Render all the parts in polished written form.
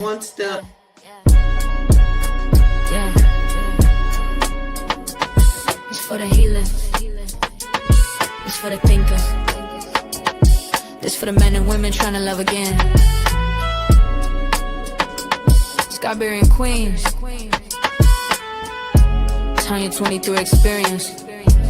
One step. Yeah. It's for the healers. It's for the thinkers. It's for the men and women trying to love again. Scarberian Queens. Tanya 23 experience.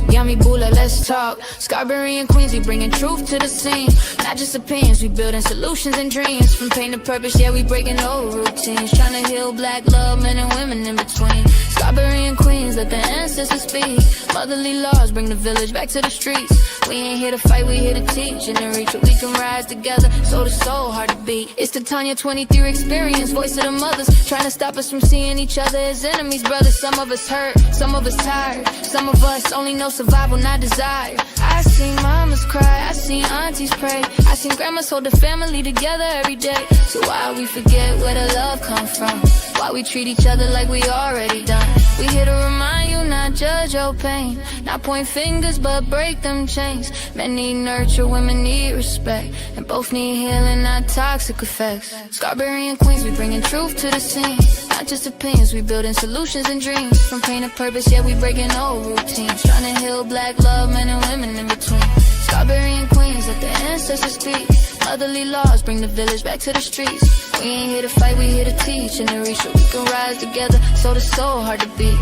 Yummy Bula, let's talk. Scarberian Queens, we bringing truth to the scene. Not just opinions, we building solutions and dreams. From pain to purpose, yeah, we breaking old routines. Trying to heal black love, men and women in between. Scarberian Queens, let the ancestors speak. Motherly laws bring the village back to the streets. We ain't here to fight, we here to teach and to reach where we can rise together. Soul to soul, hard to beat. It's the Tanya 23 experience, voice of the mothers. Trying to stop us from seeing each other as enemies, brothers. Some of us hurt, some of us tired. Some of us only know survival, not desire. I seen mamas cry, I seen aunties pray. I seen grandmas hold the family together every day. So why we forget where the love come from? Why we treat each other like we already done? We here to remind you, not judge your pain. Not point fingers, but break them chains. Men need nurture, women need respect. And both need healing, not toxic effects. Scarberian Queens, we bringing truth to the scene. Not just opinions, we building solutions and dreams. From pain to purpose, yeah, we breaking old routines. Trying to heal black love, men and women in between. Scarberian Queens, let the ancestors speak. Motherly laws bring the village back to the streets. We ain't here to fight, we here to teach and to reach where we can rise together. Soul to soul, hard to beat,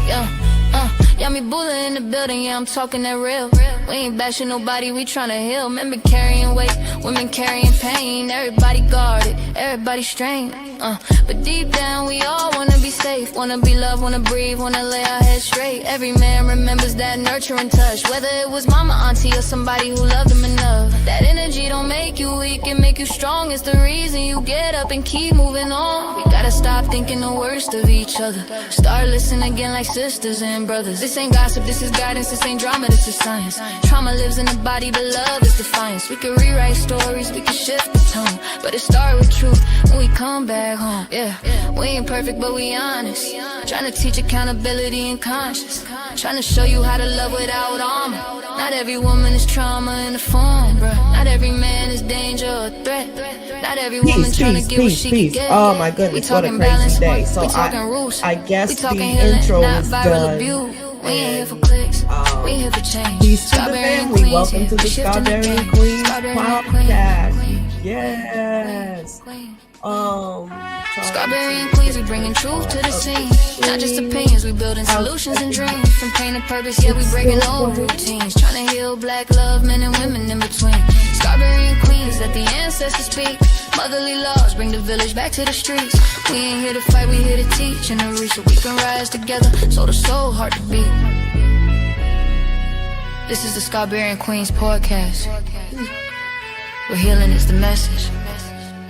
Yummy Bula in the building, yeah, I'm talking that real. We ain't bashing nobody, we tryna heal. Men been carrying weight, women carrying pain. Everybody guarded, everybody strained. But deep down, we all wanna be safe. Wanna be loved, wanna breathe, wanna lay our heads straight. Every man remembers that nurturing touch. Whether it was mama, auntie, or somebody who loved them enough. That energy don't make you weak, it make you strong. It's the reason you get up and keep moving on. We gotta stop thinking the worst of each other. Start listening again like sisters and brothers. This ain't gossip, this is guidance, this ain't drama, this is science. Trauma lives in the body, but love is defiance. We can rewrite stories, we can shift the tone, but it start with truth when we come back home. Yeah, we ain't perfect, but we honest. Trying to teach accountability and conscience. Trying to show you how to love without armor. Not every woman is trauma in the form, bruh. Not every man is danger or threat. Not every woman trying to get what she can get. Oh my goodness, what a crazy day. So I guess the intro is done. We ain't here for clicks, we here for change. Peace to the family. Welcome to the Scarberian Queens podcast. Yes. Scarberian Queens, we bringing truth to the scene. Not just opinions, we building solutions and dreams. From pain to purpose, yeah, we breaking old routines. Trying to heal black love, men and women in between. Scarberian Queens, let the ancestors speak. Motherly laws bring the village back to the streets. We ain't here to fight, we here to teach and to reach so we can rise together. Soul to soul, hard to beat. This is the Scarberian Queens podcast, where healing is the message,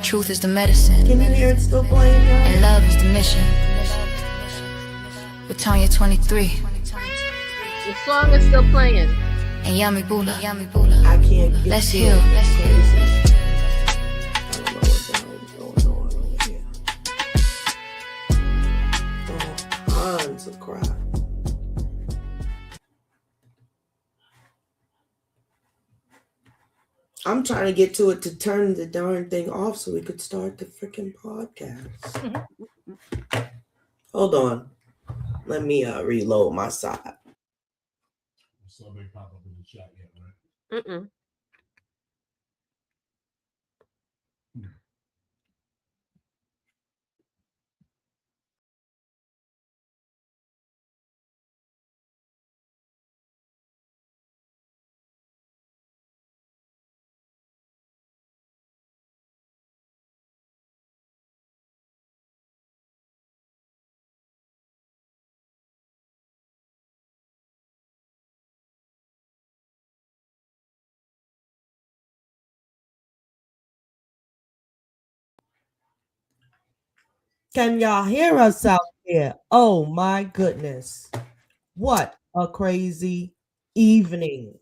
truth is the medicine, Can you hear it still playing? and love is the mission. With Tanya 23 The song is still playing. and Yummy Bula. I can't get Let's it. heal. Tons of crap. I'm trying to get to it to turn the darn thing off so we could start the freaking podcast. Hold on. Let me reload my side. Something pop up in the chat yet, right? Mm-mm. Can y'all hear us out there? Oh my goodness. What a crazy evening.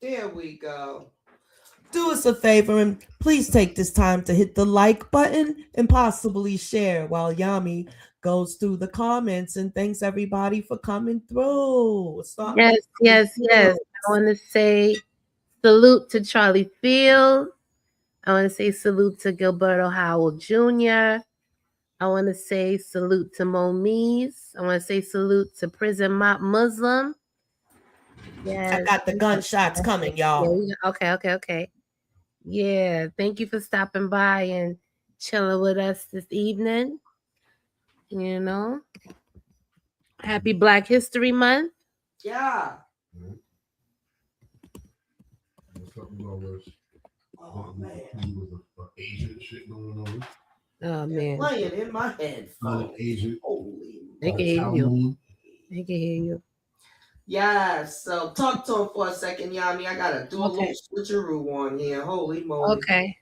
There we go. Do us a favor and please take this time to hit the like button and possibly share while Yami goes through the comments and thanks everybody for coming through. Yes. I want to say salute to Charlie Field. I want to say salute to Gilberto Howell Jr. I want to say salute to Momise. I want to say salute to Prison Mop Muslim. I got the gunshots coming, y'all. Yeah, okay. Yeah, thank you for stopping by and chilling with us this evening. You know, happy Black History Month. Yeah. Oh man. Asian shit going on. Oh man, playing in my head. Asian. Holy, they can hear you. They can hear you. Yeah, so talk to him for a second, Yami. I gotta do a little switcheroo on here. Holy moly. Okay.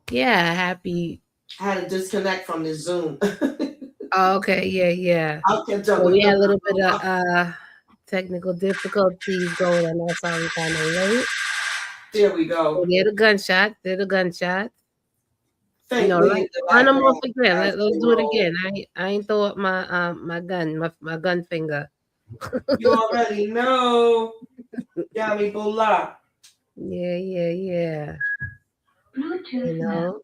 Yeah, happy. I had to disconnect from the Zoom. Okay, yeah. I'll catch up So with we had a them. little bit of technical difficulties going on. That's why we kind of late. There we go. So they're the gunshots. Thank run them off again. Let's do it again. I ain't throw up my my gun finger. You already know. Yami Bula. Yeah. You know,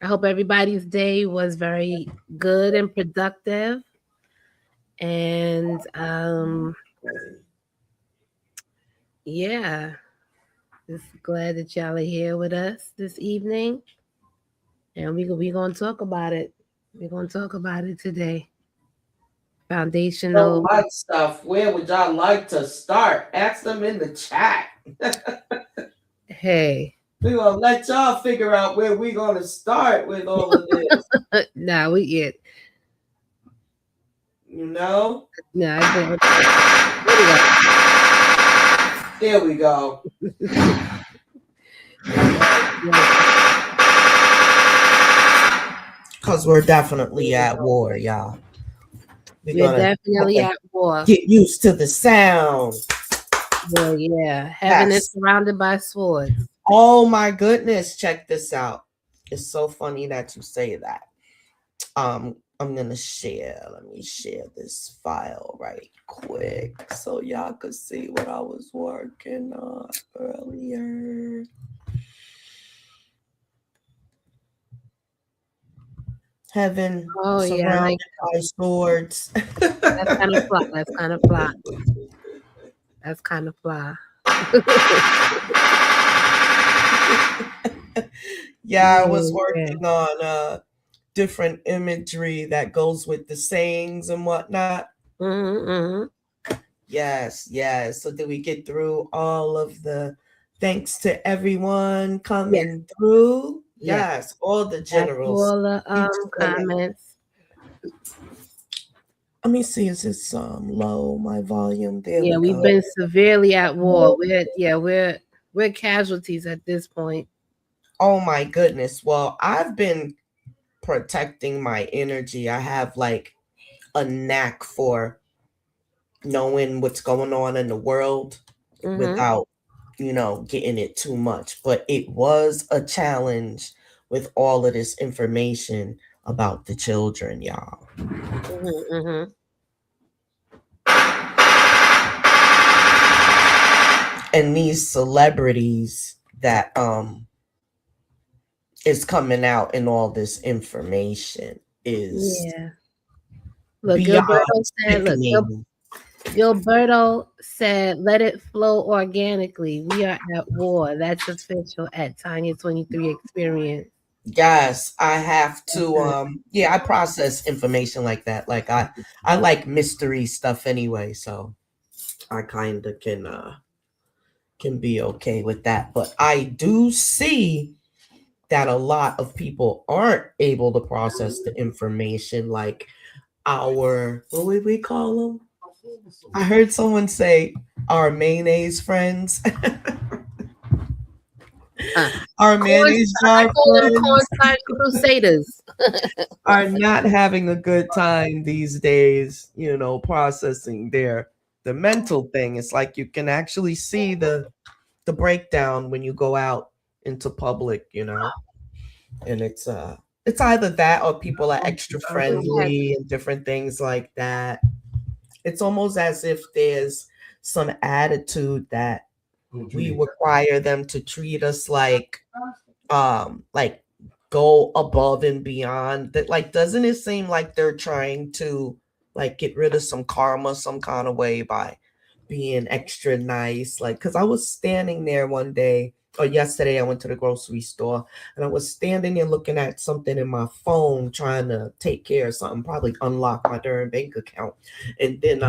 I hope everybody's day was very good and productive. And yeah, just glad that y'all are here with us this evening. And we gonna talk about it. We're gonna talk about it today. Foundational stuff. Where would y'all like to start? Ask them in the chat. Hey. We're gonna let y'all figure out where we're gonna start with all of this. Nah, we get. You know? Nah, there we go. Because we're definitely at war, y'all. We're definitely at war. Get used to the sound. Well, yeah. Heaven is surrounded by swords. Oh my goodness. Check this out. It's so funny that you say that. I'm gonna share. Let me share this file right quick so y'all could see what I was working on earlier. Heaven surrounded by swords. That's kind of fly. Yeah, I was working on different imagery that goes with the sayings and whatnot. Yes. So did we get through all of the thanks to everyone coming through? Yes, all the generals. All the comments. Let me see, is this low, my volume? There yeah, we've been severely at war. We're casualties at this point. Oh my goodness. Well, I've been protecting my energy. I have like a knack for knowing what's going on in the world without, getting it too much. But it was a challenge with all of this information about the children, y'all. And these celebrities that is coming out in all this information is Look, Gilberto said, let it flow organically. We are at war. That's official at Tanya 23 Experience. Yes, I have to I process information like that. Like I like mystery stuff anyway, so I kind of can be okay with that. But I do see that a lot of people aren't able to process the information, like our, what would we call them? I heard someone say our mayonnaise friends. Our mayonnaise jar friends crusaders are not having a good time these days, processing the mental thing. It's like you can actually see the breakdown when you go out into public, and it's either that or people are extra friendly and different things like that. It's almost as if there's some attitude that we require them to treat us like go above and beyond. That, like, doesn't it seem like they're trying to like get rid of some karma some kind of way by being extra nice? Like, because I was standing there one day or yesterday, I went to the grocery store and I was standing there looking at something in my phone, trying to take care of something, probably unlock my darn bank account. And then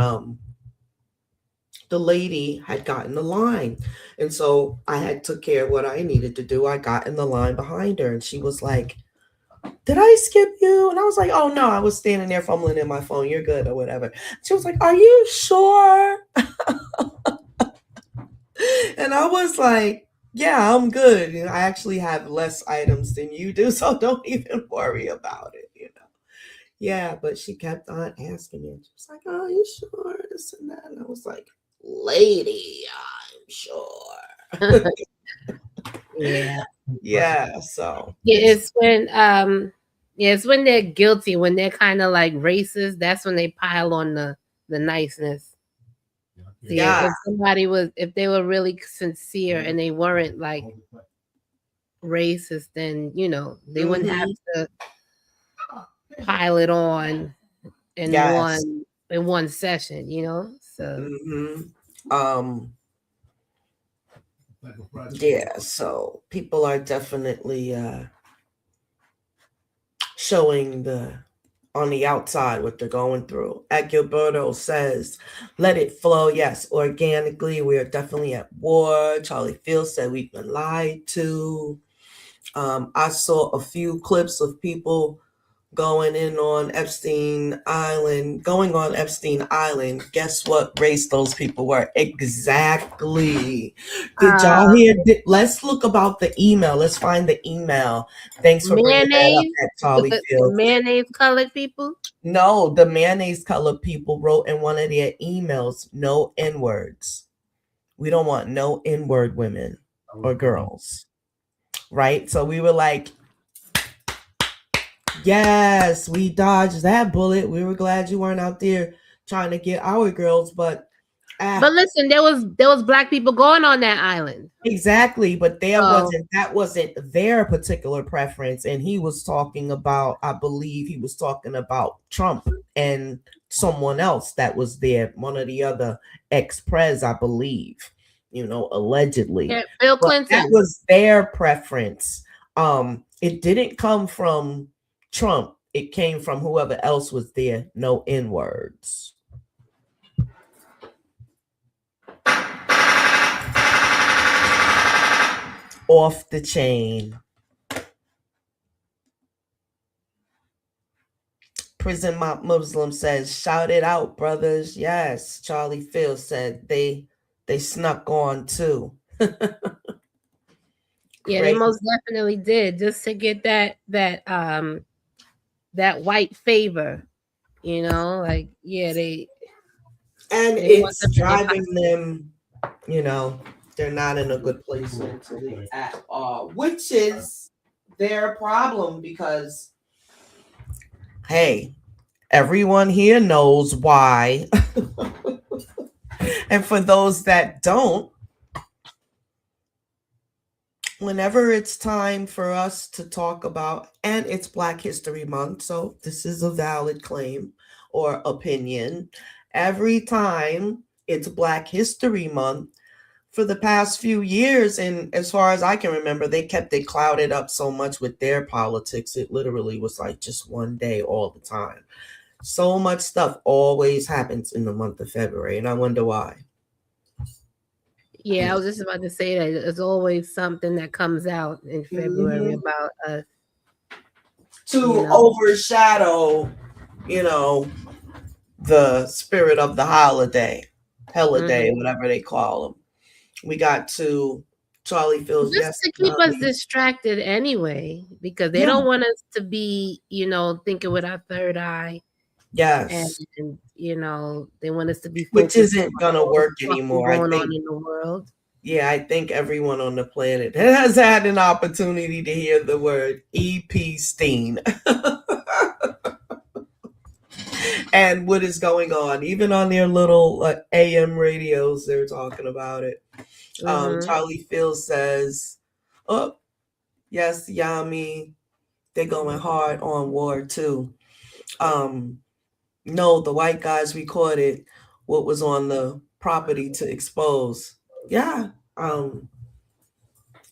the lady had gotten the line. And so I had took care of what I needed to do. I got in the line behind her and she was like, "Did I skip you?" And I was like, "Oh no, I was standing there fumbling in my phone. You're good," or whatever. She was like, "Are you sure?" And I was like, "Yeah, I'm good. You know, I actually have less items than you do, so don't even worry about it, you know." Yeah, but she kept on asking me. She was like, "Oh, are you sure?" This and that. And I was like, "Lady, I'm sure." Yeah. Yeah, so It's when they're guilty, when they're kind of like racist, that's when they pile on the niceness. Yeah. If they were really sincere and they weren't like racist, then they wouldn't have to pile it on in Yes. one session, So yeah, so people are definitely showing on the outside what they're going through. Gilberto says, "Let it flow." Yes, organically, we are definitely at war. Charlie Fields said we've been lied to. I saw a few clips of people going on Epstein Island. Guess what race those people were? Exactly. Did y'all hear? Let's look about the email. Let's find the email. Thanks for bringing that up, at Charlie Fields. Mayonnaise colored people? No, the mayonnaise colored people wrote in one of their emails, "No N-words. We don't want no N-word women or girls." Right? So we were like, yes, we dodged that bullet. We were glad you weren't out there trying to get our girls, but listen, there was black people going on that island. Exactly, but that wasn't their particular preference. And he was talking about, I believe he was talking about Trump and someone else that was there, one of the other ex-pres, I believe, allegedly. Yeah, Bill Clinton. That was their preference. It didn't come from Trump. It came from whoever else was there. No N-words. Off the chain. Prison Mob Muslim says, "Shout it out, brothers." Yes, Charlie Field said they snuck on too. Yeah, they most definitely did, just to get that white favor, like, yeah, it's driving them, they're not in a good place mentally at all, which is their problem, because hey, everyone here knows why. And for those that don't, whenever it's time for us to talk about, and it's Black History Month, so this is a valid claim or opinion, every time it's Black History Month, for the past few years, and as far as I can remember, they kept it clouded up so much with their politics. It literally was like just one day all the time. So much stuff always happens in the month of February, and I wonder why. Yeah, I was just about to say that there's always something that comes out in February about us. To overshadow, the spirit of the holiday, whatever they call them. We got to Charlie Fields. Just to keep us distracted anyway, because they don't want us to be, thinking with our third eye. Yes. And they want us to be, which isn't gonna work anymore. I think, on in the world. Yeah, I think everyone on the planet has had an opportunity to hear the word EP Steen. And what is going on, even on their little AM radios, they're talking about it. Charlie Fields says, "Oh, yes, Yami, they're going hard on war too." No, the white guys recorded what was on the property to expose. Yeah,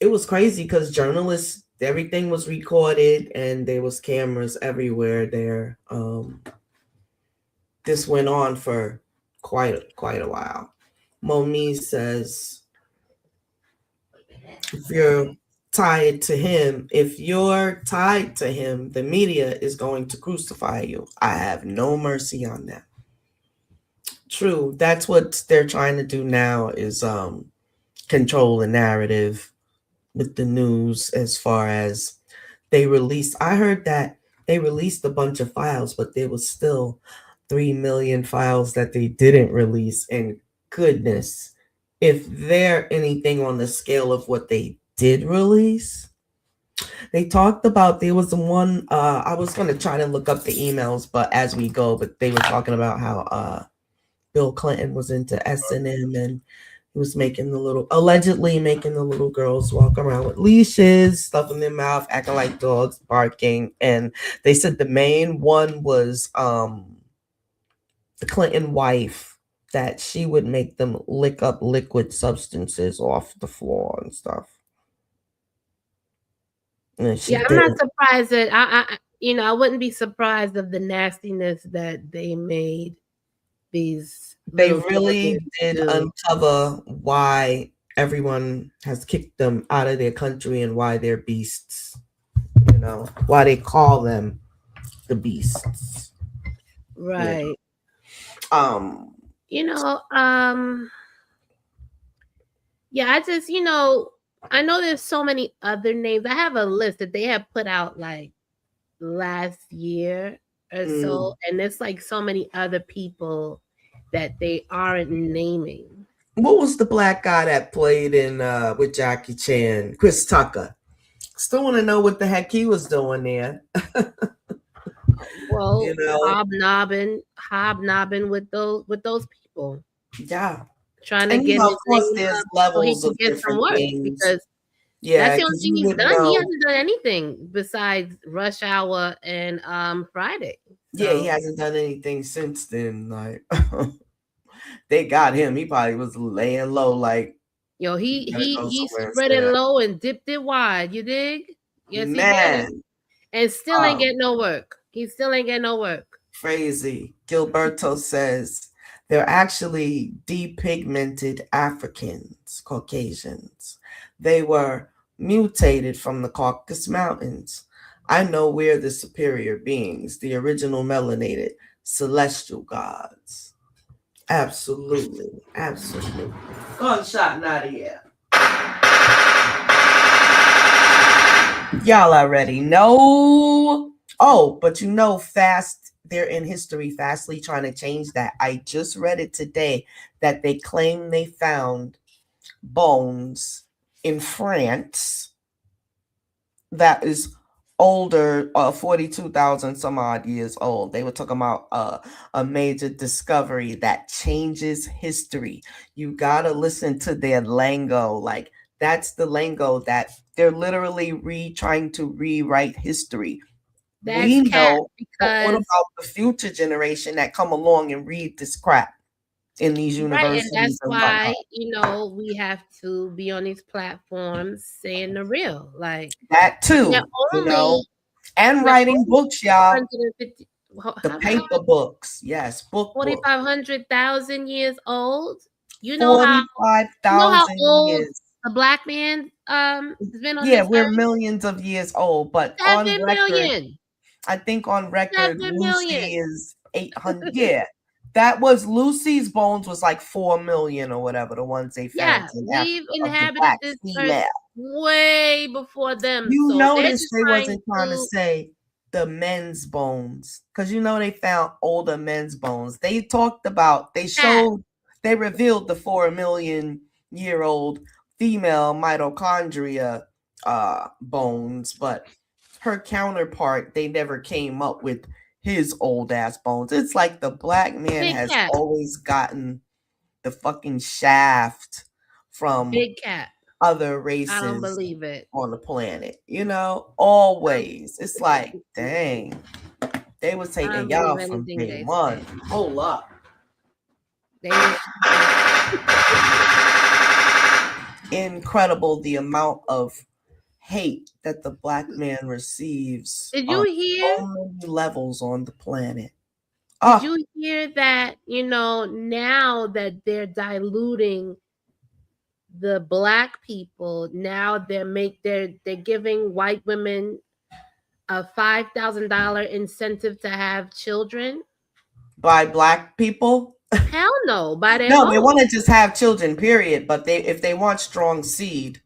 it was crazy because journalists, everything was recorded, and there was cameras everywhere there. This went on for quite a while. Monique says, if you're tied to him, the media is going to crucify you. I have no mercy on that. True. That's what they're trying to do now is control the narrative with the news as far as I heard that they released a bunch of files, but there was still 3 million files that they didn't release. And goodness, if they're anything on the scale of what they did release, they talked about, there was one, I was going to try to look up the emails, but as we go, but they were talking about how Bill Clinton was into S&M, and he was allegedly making the little girls walk around with leashes, stuff in their mouth, acting like dogs, barking. And they said the main one was the Clinton wife, that she would make them lick up liquid substances off the floor and stuff. And I'm not surprised that I wouldn't be surprised of the nastiness that they made these. They really did uncover why everyone has kicked them out of their country and why they're beasts. Why they call them the beasts. Right. I just, I know there's so many other names. I have a list that they have put out like last year or so, and there's like so many other people that they aren't naming. What was the black guy that played in with Jackie Chan? Chris Tucker. Still want to know what the heck he was doing there. Well, hobnobbing with those people. Yeah. Trying to get of course there's levels so he can of get some different work things. Because that's the only thing he's done. He hasn't done anything besides Rush Hour and Friday. So. Yeah, he hasn't done anything since then. Like they got him. He probably was laying low. Like he spread it low and dipped it wide. You dig? Yes, man. He did. And still ain't get no work. He still ain't get no work. Crazy. Gilberto says they're actually depigmented Africans, Caucasians. They were mutated from the Caucasus Mountains. I know we're the superior beings, the original melanated celestial gods. Absolutely. Absolutely. Gunshot, Nadia. Y'all already know. Oh, but they're in history fastly trying to change that. I just read it today that they claim they found bones in France that is older, 42,000 some odd years old. They were talking about a major discovery that changes history. You gotta listen to their lingo. Like that's the lingo that they're literally trying to rewrite history. We know, but what about the future generation that come along and read this crap in these universities? Right, and that's why we have to be on these platforms saying the real, like that too. And writing books, y'all. The paper books, yes, book 4,500,000 years old. You know how 45,000 old a black man has been on this we're earth? Millions of years old, but 7 million. I think on record, Lucy is 800. Yeah, that was Lucy's bones was like 4 million or whatever. The ones they found. Yeah, we've inhabited this earth way before them. You notice they wasn't trying to say the men's bones because they found older men's bones. They talked about, they revealed the 4 million year old female mitochondria bones, but her counterpart, they never came up with his old ass bones. It's like the black man has always gotten the fucking shaft from Big cat. other I don't races believe it. on the planet. Always. It's like, dang, they was I taking don't y'all believe from anything day they one. say. Hold up. They was Incredible the amount of hate that the black man receives Did on you hear? so many levels on the planet. Did you hear that, now that they're diluting the black people, now they're giving white women a $5,000 incentive to have children? By black people? Hell no, by their No, they own. want to just have children, period. But if they want strong seed,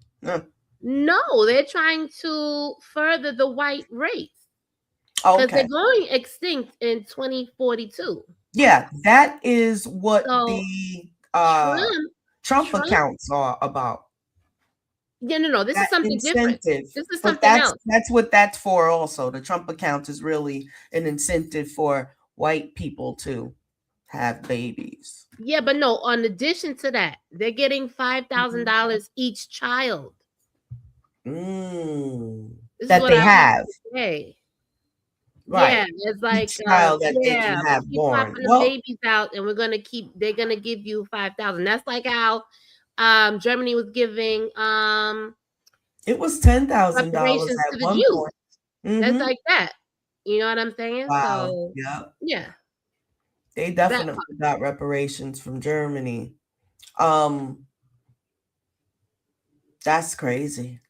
No, they're trying to further the white race. Because okay. they're going extinct in 2042. Yeah, that is what So the Trump Trump- accounts are about. Yeah, no. This is something different. Incentive. This is But something else. That's what that's for also. The Trump account is really an incentive for white people to have babies. Yeah, but no, on addition to that, they're getting $5,000 each child. This That is what they I have. say. Right. Yeah, it's like Each child that they can have keep born. popping the babies out, and they're gonna give you 5,000. That's like how Germany was giving it was $10,000 reparations at to the one Jews. point. That's like that. You know what I'm saying? Wow. So yeah. They definitely got reparations from Germany. That's crazy.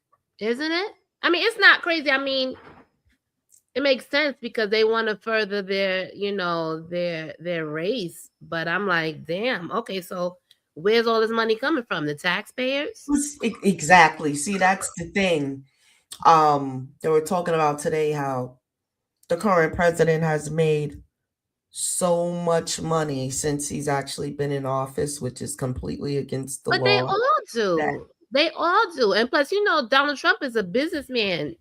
Isn't it? I mean, it's not crazy. I mean, it makes sense because they want to further their, their race. But I'm like, damn, okay, so where's all this money coming from? The taxpayers? Exactly. See, that's the thing. They were talking about today how the current president has made so much money since he's actually been in office, which is completely against the law. But they all do. They all do. And plus, Donald Trump is a businessman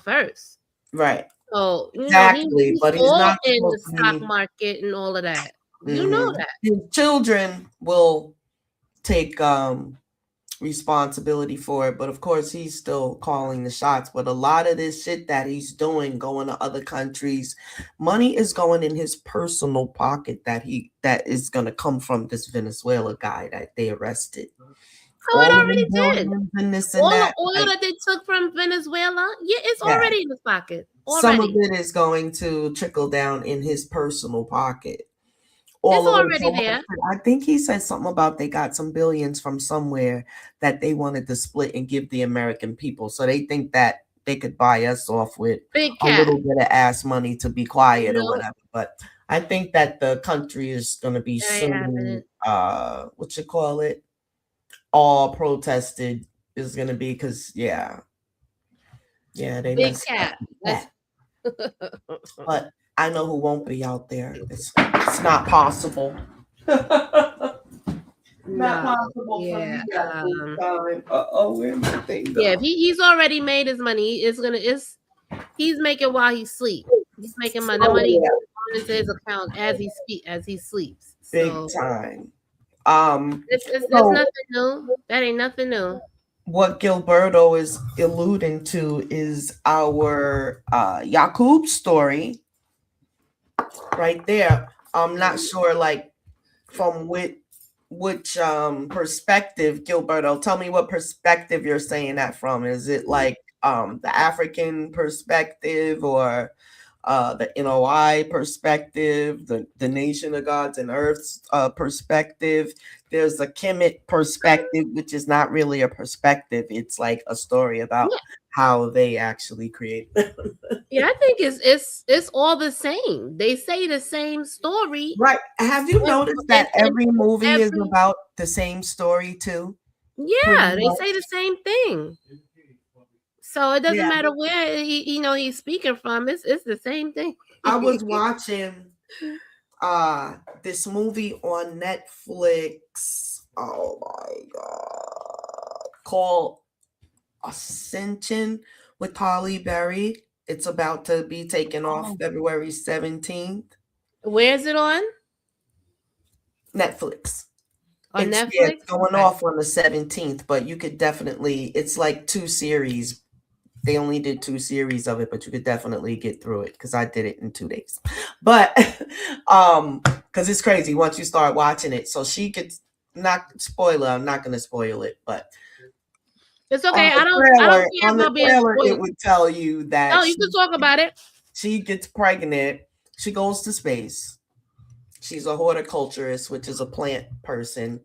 first. Right. So, exactly. He's but he's not in the stock market and all of that. You know that. His children will take responsibility for it, but of course he's still calling the shots. But a lot of this shit that he's doing, going to other countries, money is going in his personal pocket that is going to come from this Venezuela guy that they arrested. Oh, it already did. And this all and that, the oil that they took from Venezuela, it's already in his pocket. Already. Some of it is going to trickle down in his personal pocket. It's already there. I think he said something about they got some billions from somewhere that they wanted to split and give the American people. So they think that they could buy us off with a little bit of ass money to be quiet or whatever. But I think that the country is going to be soon, what you call it, all protested is going to be because, they big cat. But I know who won't be out there. It's not possible. Not possible for me at this time. Where's the thing? Yeah, he's already made his money. He's making while he sleeps. He's making money. The money goes into his account as he sleeps. Big time. It's nothing new. That ain't nothing new. What Gilberto is alluding to is our Yakub story right there. I'm not sure, like, from which perspective, Gilberto. Tell me what perspective you're saying that from. Is it like the African perspective or the NOI perspective, the Nation of Gods and Earth's perspective? There's a Kemet perspective, which is not really a perspective. It's like a story about how they actually create. I think it's all the same. They say the same story. Right. Have you noticed that every movie is about the same story too? Yeah, they say the same thing. So it doesn't matter where he's speaking from. It's the same thing. I was watching this movie on Netflix. Oh my god. Called Ascension with Holly Berry. It's about to be taken off February 17th. Where's it on? Netflix. On It's Netflix? going Okay. off on the 17th, but you could definitely, it's like 2 series. They only did 2 series of it, but you could definitely get through it because I did it in 2 days. But because it's crazy once you start watching it. So she could not spoiler. I'm not going to spoil it, but It's okay. on I don't care the about being trailer, it spoiled. would tell you that Oh, you can talk about it. she gets pregnant. She goes to space. She's a horticulturist, which is a plant person.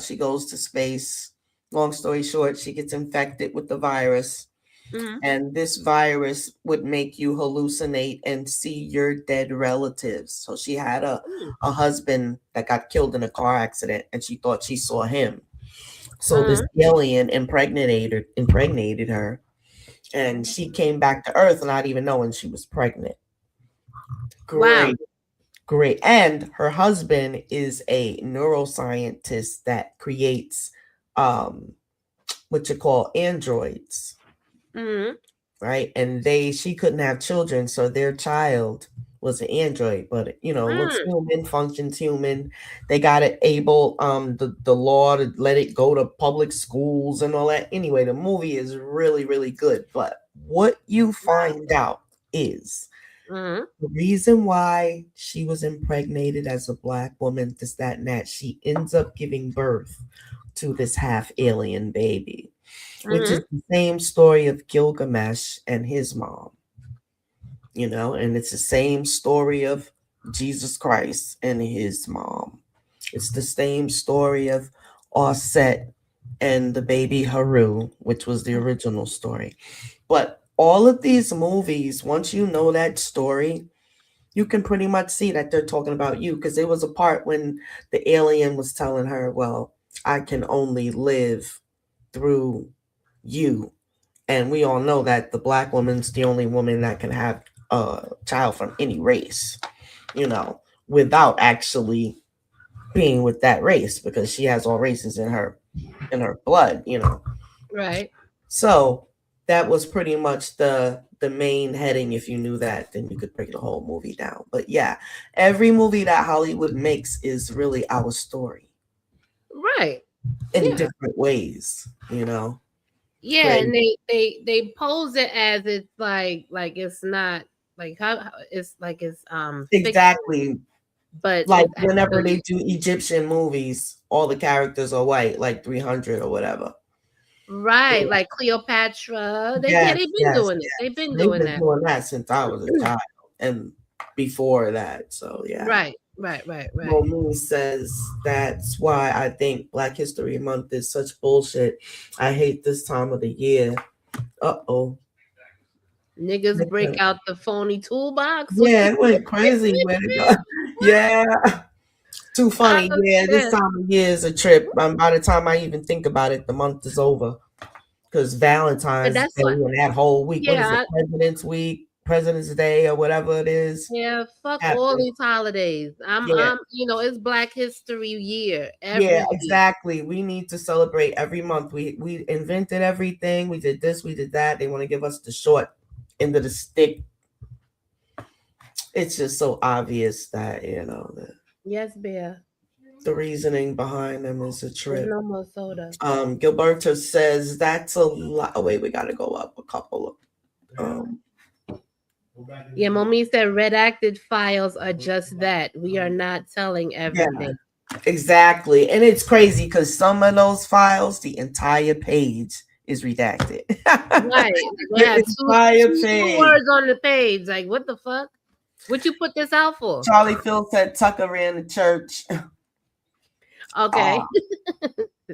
She goes to space. Long story short, she gets infected with the virus. Mhm. And this virus would make you hallucinate and see your dead relatives. So she had a husband that got killed in a car accident, and she thought she saw him. So this alien impregnated her, and she came back to Earth not even knowing she was pregnant. Wow. Great. And her husband is a neuroscientist that creates what you call androids. Mhm. Right. And she couldn't have children, so their child was an android, but looks human, functions human. They got it able the law to let it go to public schools and all that. Anyway, the movie is really, really good. But what you find out is the reason why she was impregnated as a Black woman, this, that, and that, she ends up giving birth to this half alien baby. Which is the same story of Gilgamesh and his mom, and it's the same story of Jesus Christ and his mom. It's the same story of Osset and the baby Haru, which was the original story. But all of these movies, once you know that story, you can pretty much see that they're talking about you, because there was a part when the alien was telling her, well, I can only live through you. And we all know that the Black woman's the only woman that can have a child from any race, without actually being with that race, because she has all races in her blood, Right. So that was pretty much the main heading. If you knew that, then you could break the whole movie down. But yeah, every movie that Hollywood makes is really our story. Right. In different ways, Yeah, and they pose it as it's like it's not like how it's like it's exactly fiction, but like whenever they do Egyptian movies, all the characters are white, like 300 or whatever. Right, like Cleopatra. They've been doing it. They've been doing that since I was a child and before that. So yeah. Right. Moon says that's why I think Black History Month is such bullshit. I hate this time of the year. Niggas break out the phony toolbox. Yeah, it went crazy. Yeah. Too funny. Yeah, this time of year is a trip. By the time I even think about it, the month is over. Because Valentine's Day and that whole week, what is it? President's Week, President's Day, or whatever it is. Yeah, fuck all these holidays. I'm it's Black History Year. Exactly. We need to celebrate every month. We invented everything. We did this, we did that. They want to give us the short end of the stick. It's just so obvious that, yes, Bear. The reasoning behind them is a trip. There's no more soda. Gilberto says that's a lot. Oh, wait, we got to go up a couple of. Yeah, Momi said redacted files are just that. We are not telling everything. Yeah, exactly. And it's crazy because some of those files, the entire page is redacted. Right. Yeah, two words on the page. Like, what the fuck? What you put this out for? Charlie Phil said Tucker ran the church. Okay.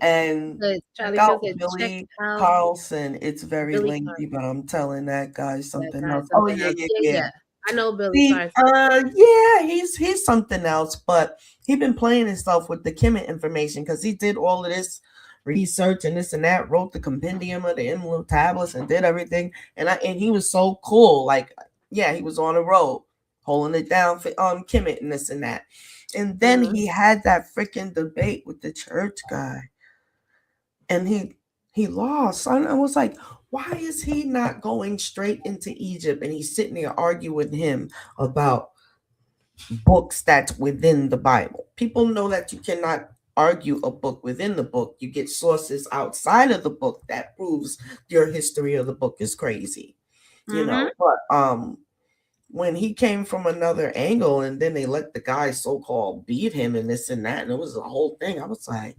And check out Billy Carlson. It's very lengthy, but I'm telling that guy something else. Oh yeah. I know Billy Carlson. Yeah, he's something else, but he been playing himself with the Kemet information because he did all of this research and this and that, wrote the compendium of the Emerald tablets and did everything. And he was so cool. Like, yeah, he was on the road holding it down for Kemet and this and that. And then he had that freaking debate with the church guy. And he lost. I was like, why is he not going straight into Egypt? And he's sitting there arguing with him about books that's within the Bible. People know that you cannot argue a book within the book. You get sources outside of the book that proves your history of the book is crazy. You know, but when he came from another angle and then they let the guy so-called beat him and this and that, and it was a whole thing. I was like,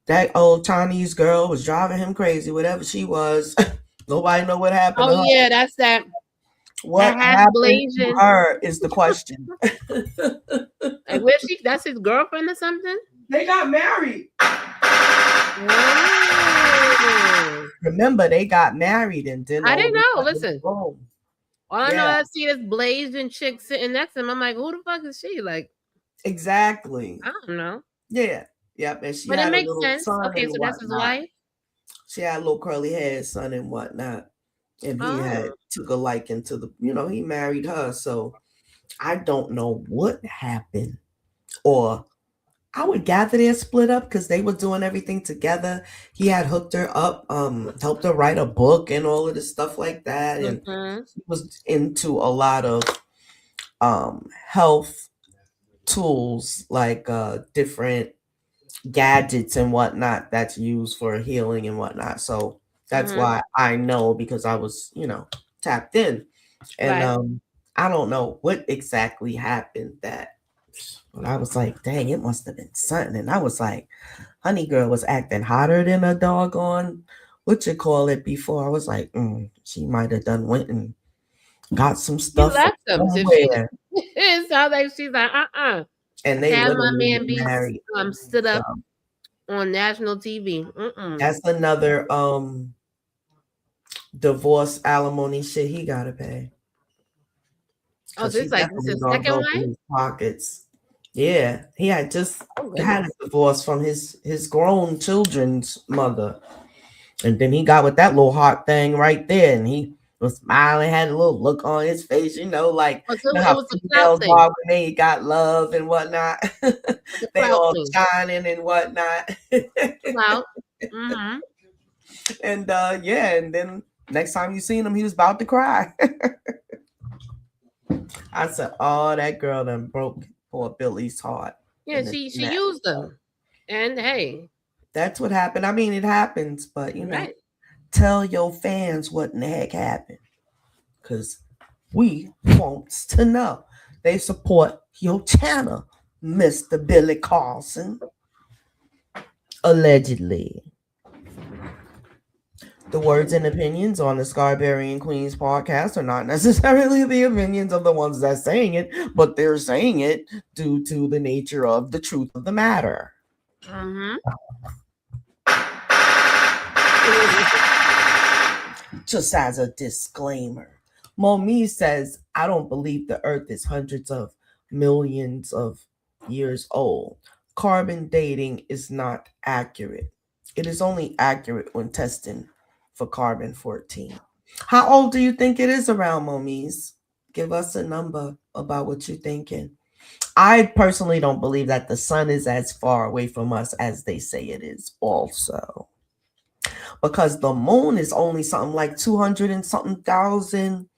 that old Chinese girl was driving him crazy, whatever she was. Nobody know what happened to Oh her. yeah, that's that. What that has happened blazing. to her is the question. Like, where she? That's his girlfriend or something. They got married. Oh. Remember, they got married and then I didn't all of a know. sudden, Listen. boom. All I know, Yeah. I see this blazing chick sitting next to him. I'm like, who the fuck is she? Like, Exactly. I don't know. Yeah. Yep. And she But had it a makes little sense. son Okay, and so that's his whatnot. wife. She had a little curly haired son and whatnot. And he had took a liking to the, he married her. So I don't know what happened. Or I would gather they're split up because they were doing everything together. He had hooked her up, helped her write a book and all of this stuff like that. And he was into a lot of health tools, like different gadgets and whatnot that's used for healing and whatnot. So that's why I know, because I was, tapped in. And I don't know what exactly happened but I was like, dang, it must have been something. And I was like, honey girl was acting hotter than a doggone, before. I was like, she might have went and got some stuff You left them. somewhere. It sounds like she's like, And they have my literally man be married. stood up on national TV. That's another divorce alimony shit he gotta pay. Oh, so it's like this is second go wife? through his pockets. Yeah, he had just had a divorce from his grown children's mother, and then he got with that little hot thing right there, and he was smiling, had a little look on his face, like so how females are when they got love and whatnot. They all shining and whatnot. And and then next time you seen him, he was about to cry. I said, "Oh, that girl done broke poor Billy's heart." Yeah, she used them, and hey, that's what happened. I mean, it happens, but tell your fans what in the heck happened, because we want to know. They support your channel, Mr. Billy Carlson, allegedly. The words and opinions on the Scarberian Queens podcast are not necessarily the opinions of the ones that's saying it, but they're saying it due to the nature of the truth of the matter. Just as a disclaimer, Momi says, I don't believe the earth is hundreds of millions of years old. Carbon dating is not accurate. It is only accurate when testing for carbon-14. How old do you think it is around, Momis? Give us a number about what you're thinking. I personally don't believe that the sun is as far away from us as they say it is also. Because the moon is only something like 200 and something thousand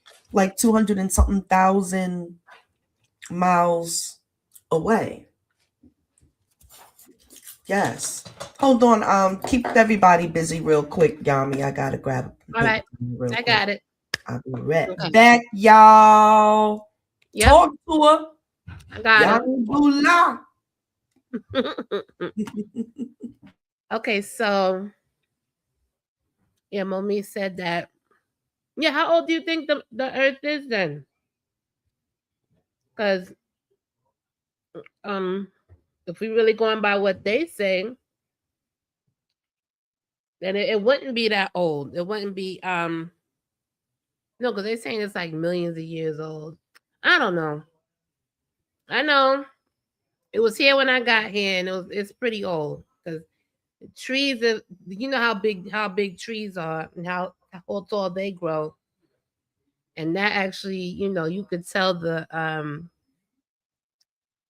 miles away. Yes. Hold on. Keep everybody busy real quick, Yami. I gotta grab it. All right. I got it. I'll be right back, y'all. Yep. Talk to her. I got it. Okay, so Momi said that. Yeah, how old do you think the earth is then? Because if we really going by what they say, then it wouldn't be that old. It wouldn't be no, because they're saying it's like millions of years old. I don't know. I know it was here when I got here, and it's pretty old because trees are, how big trees are and how tall they grow, and that actually, you could tell the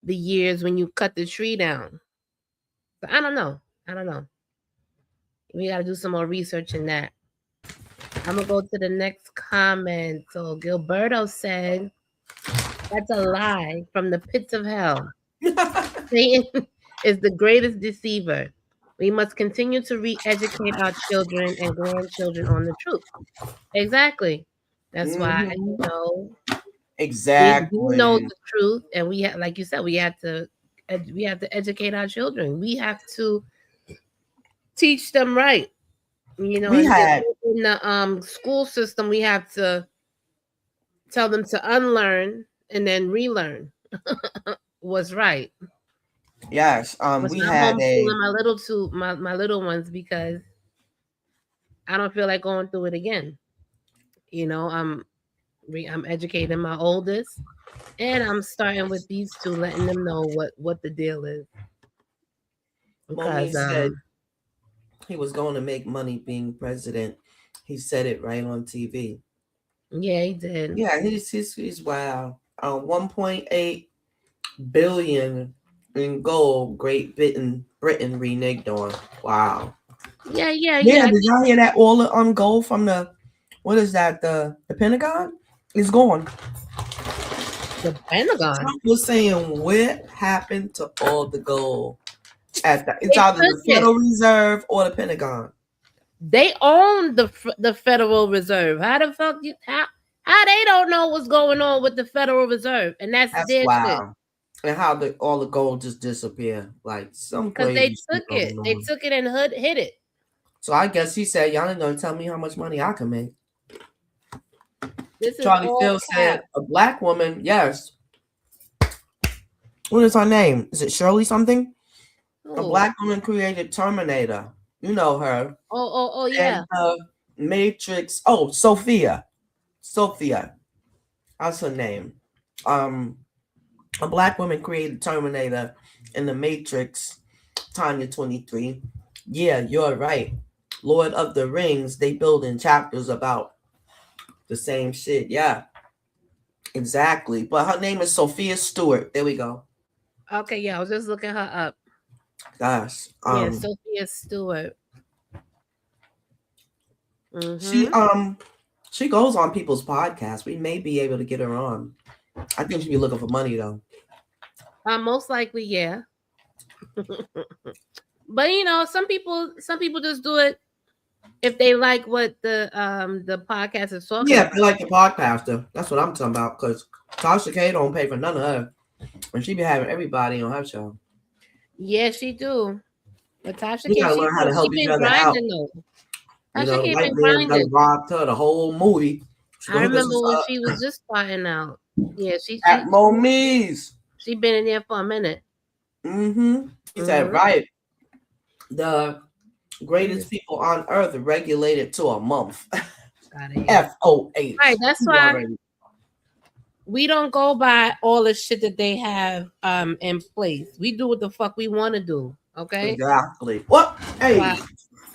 years when you cut the tree down. But I don't know. We got to do some more research in that. I'm gonna go to the next comment. So Gilberto said, "That's a lie from the pits of hell." is the greatest deceiver. We must continue to re-educate our children and grandchildren on the truth. Exactly. That's why, Mhm. we know Exactly. the truth, and we have, like you said, we have to educate our children. We have to teach them right. We And had in the school system, we have to tell them to unlearn and then relearn what's right. yes. But We I'm had a homeschooling my little ones because I don't feel like going through it again. I'm educating my oldest, and I'm starting with these two, letting them know what the deal is. Momi Because said he was going to make money being president. He said it right on TV. yeah, he did. Yeah, he's wow. 1.8 billion in gold. Britain reneged on. Wow. Yeah, Yeah, did y'all hear that? All the gold from the what is that? The Pentagon is gone. The Pentagon. Trump was saying what happened to all the gold it's They either took the it. Federal Reserve or the Pentagon. They own the Federal Reserve. How the fuck how they don't know what's going on with the Federal Reserve, and that's That's their shit. wow. And how all the gold just disappear. Like some Because they crazy shit took going it. They on. took it and hid it. So I guess he said, y'all ain't gonna tell me how much money I can make. This is Charlie all Phil cap. said, a black woman, yes. What is her name? Is it Shirley something? A Oh, black woman created Terminator. You know her. oh, And yeah. Matrix. Oh, Sophia. Sophia. That's her name. A black woman created Terminator in the Matrix. Tanya 23. Yeah, you're right. Lord of the Rings, they build in chapters about the same shit. Yeah, exactly. But her name is Sophia Stewart. There we go. Okay, yeah. I was just looking her up. Gosh. Yeah, Sophia Stewart. She Mm-hmm. she goes on people's podcasts. We may be able to get her on. I think she'd be looking for money though. Most likely, yeah. But some people just do it if they like what the podcast is talking Yeah, if about. you like the podcaster, that's what I'm talking about. Because Tasha K don't pay for none of her, and she be having everybody on her show. Yeah, she do. But Tasha We K, gotta learn how to she help each been other out. grinding though. You Tasha know, the K white been man done grinding. robbed her the whole movie. She I gonna hook us remember when up she was just starting out. Yeah, at Momies. she been in there for a minute. He said, right. The greatest people on earth regulated to a month. FOH. Right, that's why we don't go by all the shit that they have in place. We do what the fuck we want to do. Okay. Exactly. What? Hey. But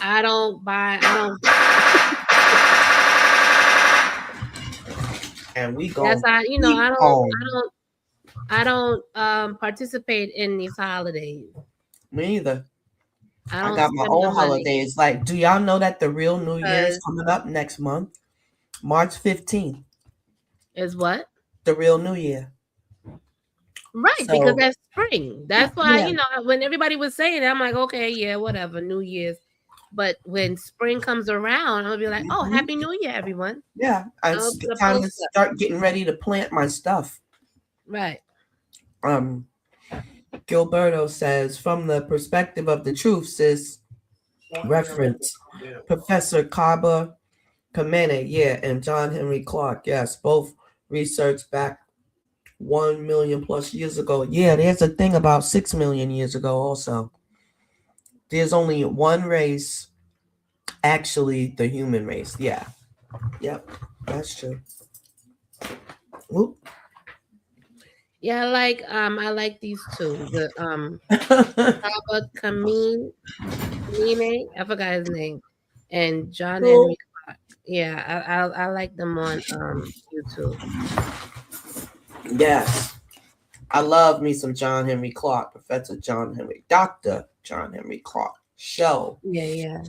I don't. And we go. That's I don't participate in these holidays. Me either. I got my own holidays. Like, do y'all know that the real New Year is coming up next month? March 15th. Is what? The real New Year. Right, because that's spring. That's why, when everybody was saying it, I'm like, okay, yeah, whatever, New Year's. But when spring comes around, I'll be like, oh, Happy New Year, everyone. Yeah, it's time to start getting ready to plant my stuff. Right. Gilberto says, from the perspective of the truth, sis, reference Professor Kaba Kamene, yeah, and John Henry Clark, yes, both research back 1 million plus years ago. Yeah, there's a thing about 6 million years ago also. There's only one race, actually the human race. Yeah. Yep, that's true. Whoop. Yeah, I like these two. The Kamene, I forgot his name, and John Henry Clark. Yeah, I like them on YouTube. Yes, I love me some John Henry Clark, Professor John Henry, Dr. John Henry Clark show. Yeah.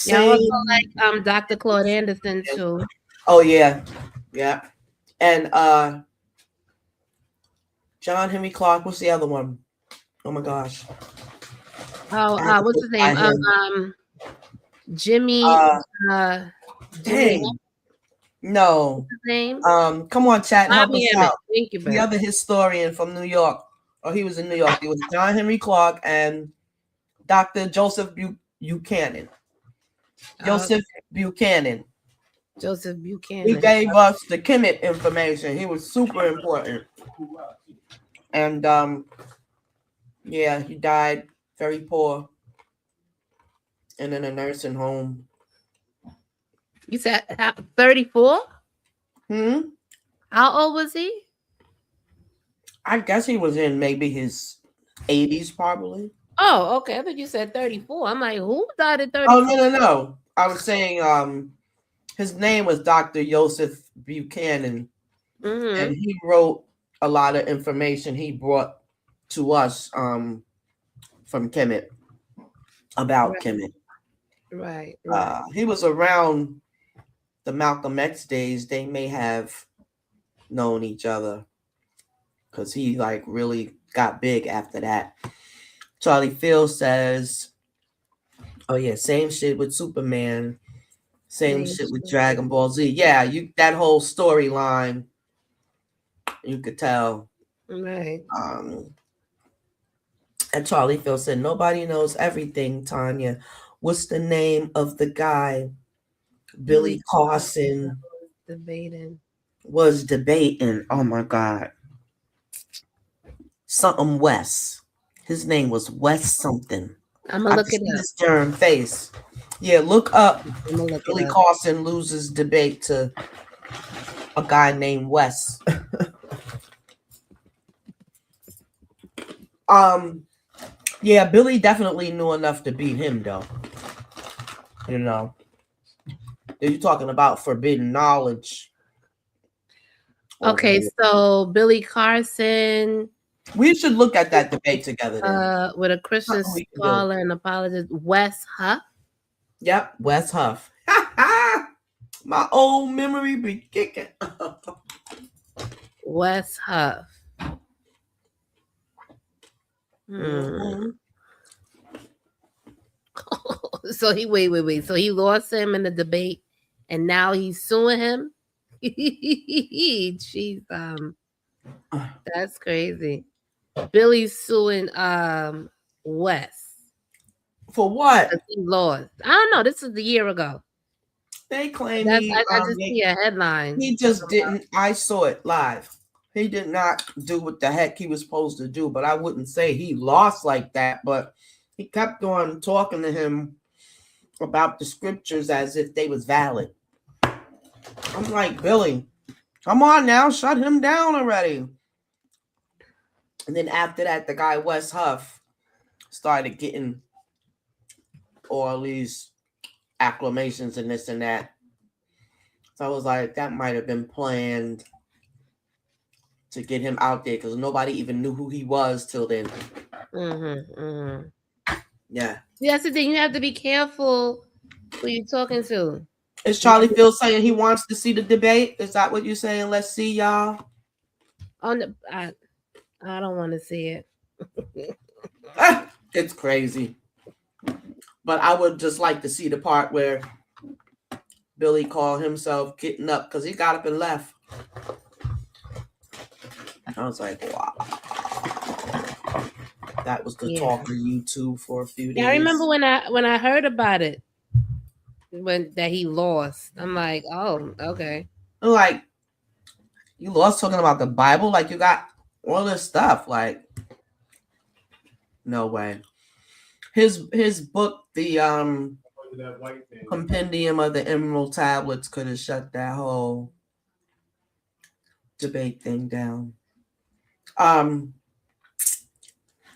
Yeah, I also like Dr. Claude Anderson too. Oh yeah, and John Henry Clark. What's the other one? Oh my gosh. Oh, I had to what's go his name? find him. Jimmy. Uh, Jimmy. dang. No. What's his name? Come on, chat, help Bobby us Emmett. out. Thank you, The babe. other historian from New York. Oh, he was in New York. It was John Henry Clark and Dr. Joseph Buchanan. Joseph Buchanan. Joseph He Buchanan. gave us the Kemet information. He was super important. And yeah, he died very poor and in a nursing home. You said 34? How old was he? I guess he was in maybe his 80s, probably. Oh, okay. I thought you said 34. I'm like, who died at 34? Oh, no. I was saying his name was Dr. Joseph Buchanan. And he wrote a lot of information he brought to us from Kemet about Kemet. Right. He was around the Malcolm X days. They may have known each other because he like really got big after that. Charlie Phil says, oh yeah, same shit with Superman, same shit with Dragon Ball Z. Yeah, that whole storyline, you could tell. Right. And Charlie Phil said, nobody knows everything, Tanya. What's the name of the guy Billy Carson was debating? Oh my God. Something West. His name was West something. I'm gonna look it up. His darn face. Yeah, look up. Billy Carson loses debate to a guy named West. Yeah, Billy definitely knew enough to beat him, though. You know, you're talking about forbidden knowledge. Okay, so Billy Carson. We should look at that debate together. Then. With a Christian scholar and apologist, Wes Huff. Yep, Wes Huff. My old memory be kicking. Wes Huff. So he wait. So he lost him in the debate, and now he's suing him. Jeez, that's crazy. Billy's suing Wes. For what? He lost. I don't know. This is a year ago. They claim I just see a headline. He just didn't. I saw it live. He did not do what the heck he was supposed to do, but I wouldn't say he lost like that. But he kept on talking to him about the scriptures as if they was valid. I'm like, Billy, come on now, shut him down already. And then after that, the guy Wes Huff started getting all these acclamations and this and that. So I was like, that might have been planned to get him out there because nobody even knew who he was till then. Yeah. That's the thing. You have to be careful who you're talking to. Is Charlie Phil saying he wants to see the debate? Is that what you're saying? Let's see, y'all. I don't want to see it. It's crazy. But I would just like to see the part where Billy called himself getting up because he got up and left. I was like, wow. That was the talk on YouTube for a few days. I remember when I heard about it, that he lost. I'm like, oh, okay. I'm like, you lost talking about the Bible? Like you got all this stuff. Like, no way. His book, the Compendium of the Emerald Tablets, could have shut that whole debate thing down.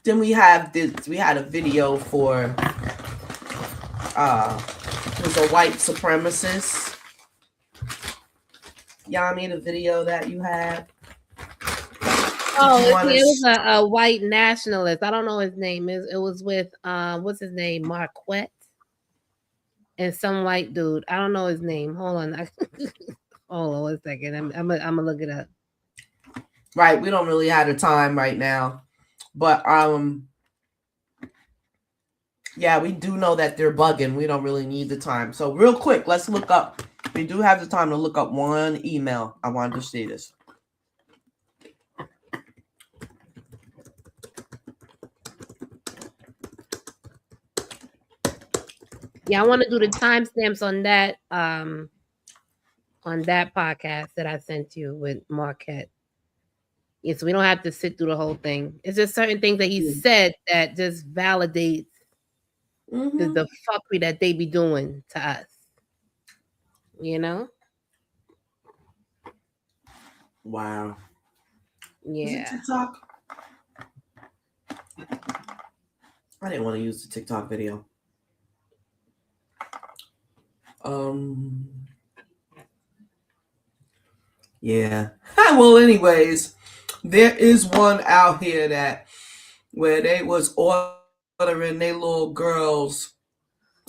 Then we have this. We had a video for it was a white supremacist. Yami, the video that you had. Oh, it was a white nationalist. I don't know his name. It was with what's his name, Marquette, and some white dude. I don't know his name. Hold on, hold on 1 second. I'm gonna look it up. Right, we don't really have the time right now, but Yeah, we do know that they're bugging. We don't really need the time. So real quick, let's look up. We do have the time to look up one email. I wanted to see this. Yeah, I want to do the timestamps on that podcast that I sent you with Marquette. Yeah, so we don't have to sit through the whole thing. It's just certain things that he said that just validates the fuckery that they be doing to us. You know? Wow. Yeah. Is it TikTok? I didn't want to use the TikTok video. Yeah. Well, anyways, there is one out here that where they was ordering their little girls.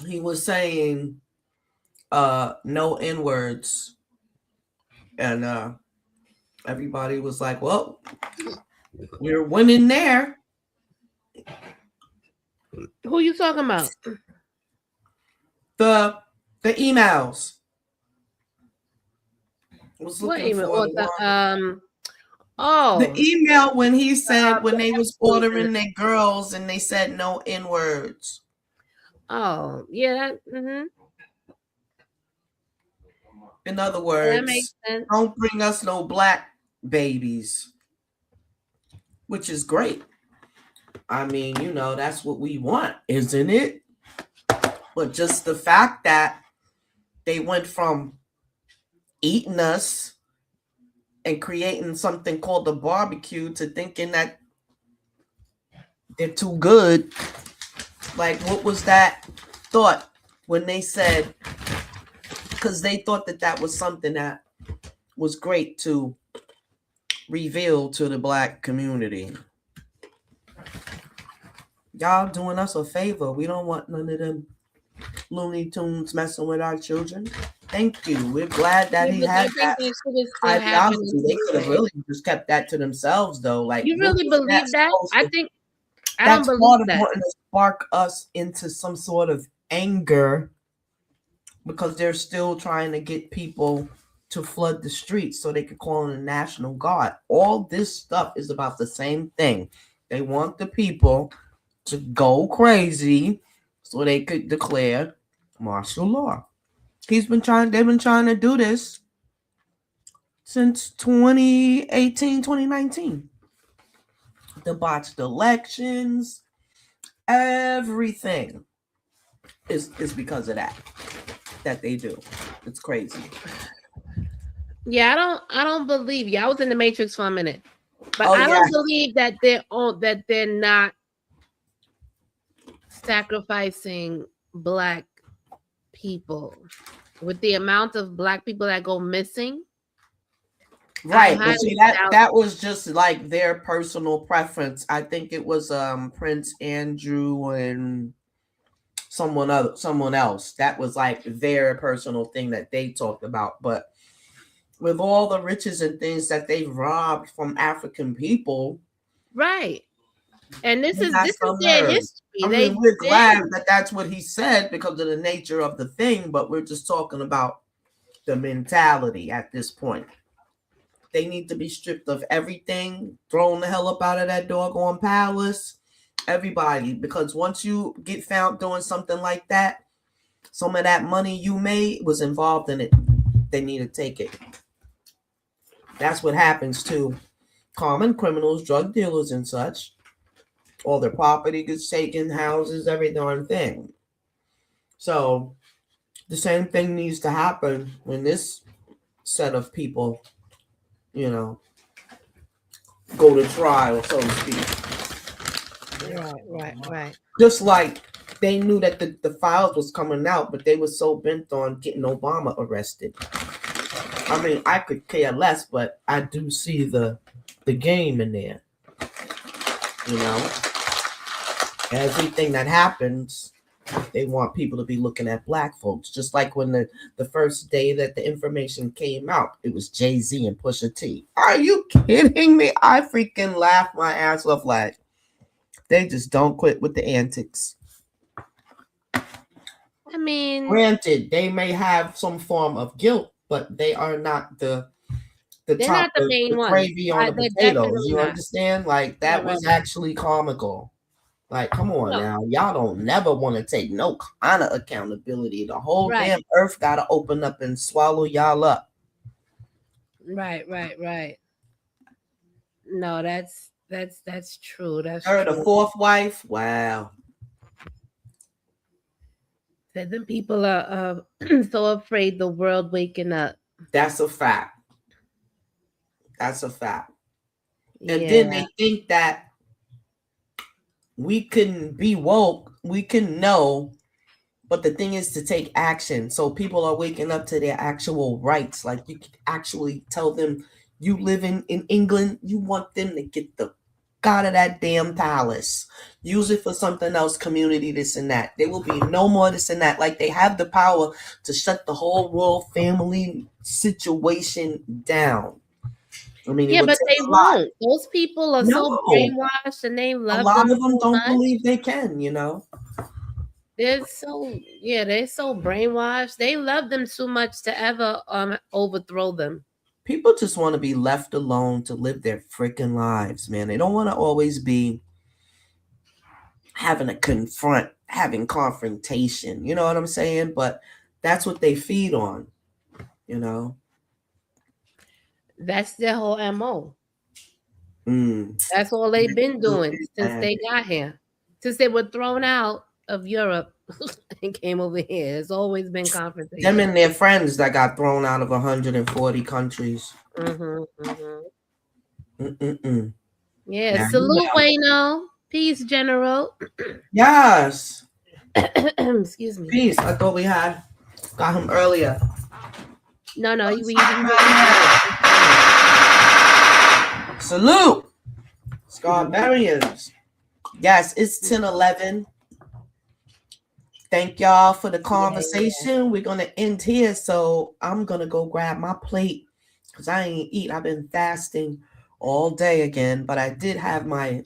He was saying no N-words. And everybody was like, well, we're winning there. Who you talking about? The emails. Was looking for the email when he said when they was ordering their girls and they said no N-words. Oh, yeah. In other words, don't bring us no black babies, which is great. I mean, you know, that's what we want, isn't it? But just the fact that they went from eating us and creating something called the barbecue to thinking that they're too good. Like, what was that thought when they said, because they thought that that was something that was great to reveal to the black community. Y'all doing us a favor. We don't want none of them Looney Tunes messing with our children. Thank you. We're glad that he had that ideology. They could have really just kept that to themselves, though. Like, you really believe that? I think that's part of wanting to spark us into some sort of anger because they're still trying to get people to flood the streets so they could call in the National Guard. All this stuff is about the same thing. They want the people to go crazy so they could declare martial law. They've been trying to do this since 2018, 2019. The botched elections, everything is because of that they do. It's crazy. Yeah, I don't believe you. I was in the Matrix for a minute. But I don't believe that they're not sacrificing black people with the amount of black people that go missing. Right. But see, that was just like their personal preference. I think it was Prince Andrew and someone else. That was like their personal thing that they talked about. But with all the riches and things that they robbed from African people. Right. And this is their history. I mean, we're glad that that's what he said because of the nature of the thing, but we're just talking about the mentality at this point. They need to be stripped of everything, thrown the hell up out of that doggone palace. Everybody, because once you get found doing something like that, some of that money you made was involved in it. They need to take it. That's what happens to common criminals, drug dealers, and such. All their property gets taken, houses, every darn thing. So the same thing needs to happen when this set of people, you know, go to trial, so to speak. Right. Just like they knew that the files was coming out, but they were so bent on getting Obama arrested. I mean, I could care less, but I do see the game in there. You know, everything that happens, they want people to be looking at black folks. Just like when the first day that the information came out, it was Jay-Z and Pusha T. Are you kidding me? I freaking laughed my ass off. Like, they just don't quit with the antics. I mean, Granted, they may have some form of guilt, but they are not the they're top not the of main the ones. gravy on the They're potatoes. definitely You not. understand? Like that Right. was actually comical. Like, come on No. now. Y'all don't never want to take no kind of accountability. The whole Right. damn earth gotta open up and swallow y'all up. Right. No, that's true. That's Her, the true. fourth wife. Wow. That them people are so afraid the world waking up. That's a fact. That's a fact. And Yeah. then they think that we can be woke, we can know, but the thing is to take action. So people are waking up to their actual rights. Like you can actually tell them you live in England, you want them to get the out of that damn palace. Use it for something else, community, this and that. There will be no more this and that. Like they have the power to shut the whole royal family situation down. I mean, Yeah, but they won't. Those people are so No. brainwashed and they A love lot them of them so don't much. believe they can, you know. They're so brainwashed. They love them too much to ever overthrow them. People just want to be left alone to live their freaking lives, man. They don't want to always be having confrontation. You know what I'm saying? But that's what they feed on, you know. That's their whole MO. Mm. That's all they've been doing since they got here. Since they were thrown out of Europe and came over here. It's always been confrontation. Them and their friends that got thrown out of 140 countries. Yeah, salute, Wayno. Peace, General. Yes. Excuse me. Peace. I thought we got him earlier. No, we Salute. Scarberians. Yes, it's 10:11. Thank y'all for the conversation. Yeah. We're gonna end here, so I'm gonna go grab my plate because I ain't eat. I've been fasting all day again, but I did have my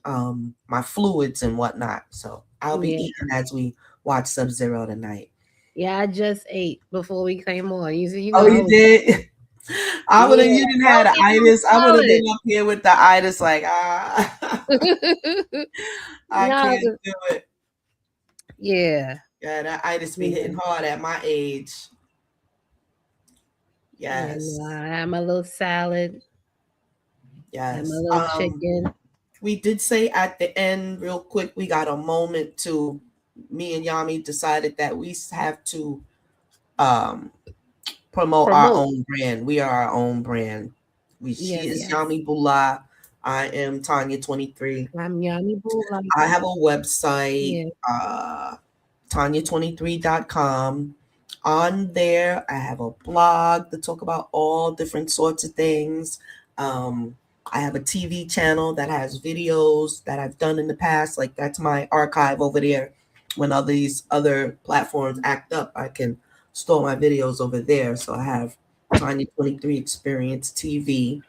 my fluids and whatnot, so I'll be eating as we watch Sub-Zero tonight. Yeah, I just ate before we came on. You did? I would have. You didn't have the itis. I would have been up here with the itis, like I can't do it. Yeah. Yeah, that itis be hitting hard at my age. Yes. I have my little salad. Yes. I have my little chicken. We did say at the end, real quick, we got a moment to. Me and Yami decided that we have to promote our own brand. We are our own brand. She is Yami Bula. I am Tanya 23. I'm Yami Bula. I have a website, Tanya23.com. On there, I have a blog to talk about all different sorts of things. I have a TV channel that has videos that I've done in the past. Like that's my archive over there. When all these other platforms act up, I can store my videos over there. So I have Tanya 23 Experience TV.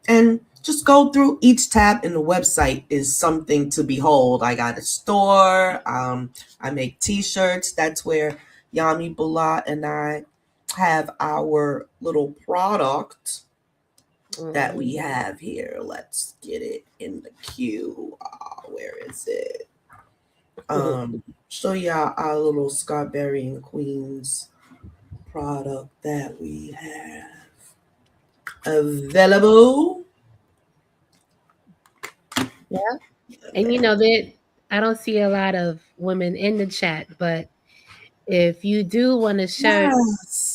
And just go through each tab in the website is something to behold. I got a store. I make t-shirts. That's where Yami Bula and I have our little product that we have here. Let's get it in the queue. Where is it? Show y'all our little Scarberian Queens product that we have available. Yeah. And you know that I don't see a lot of women in the chat, but if you do want a shirt,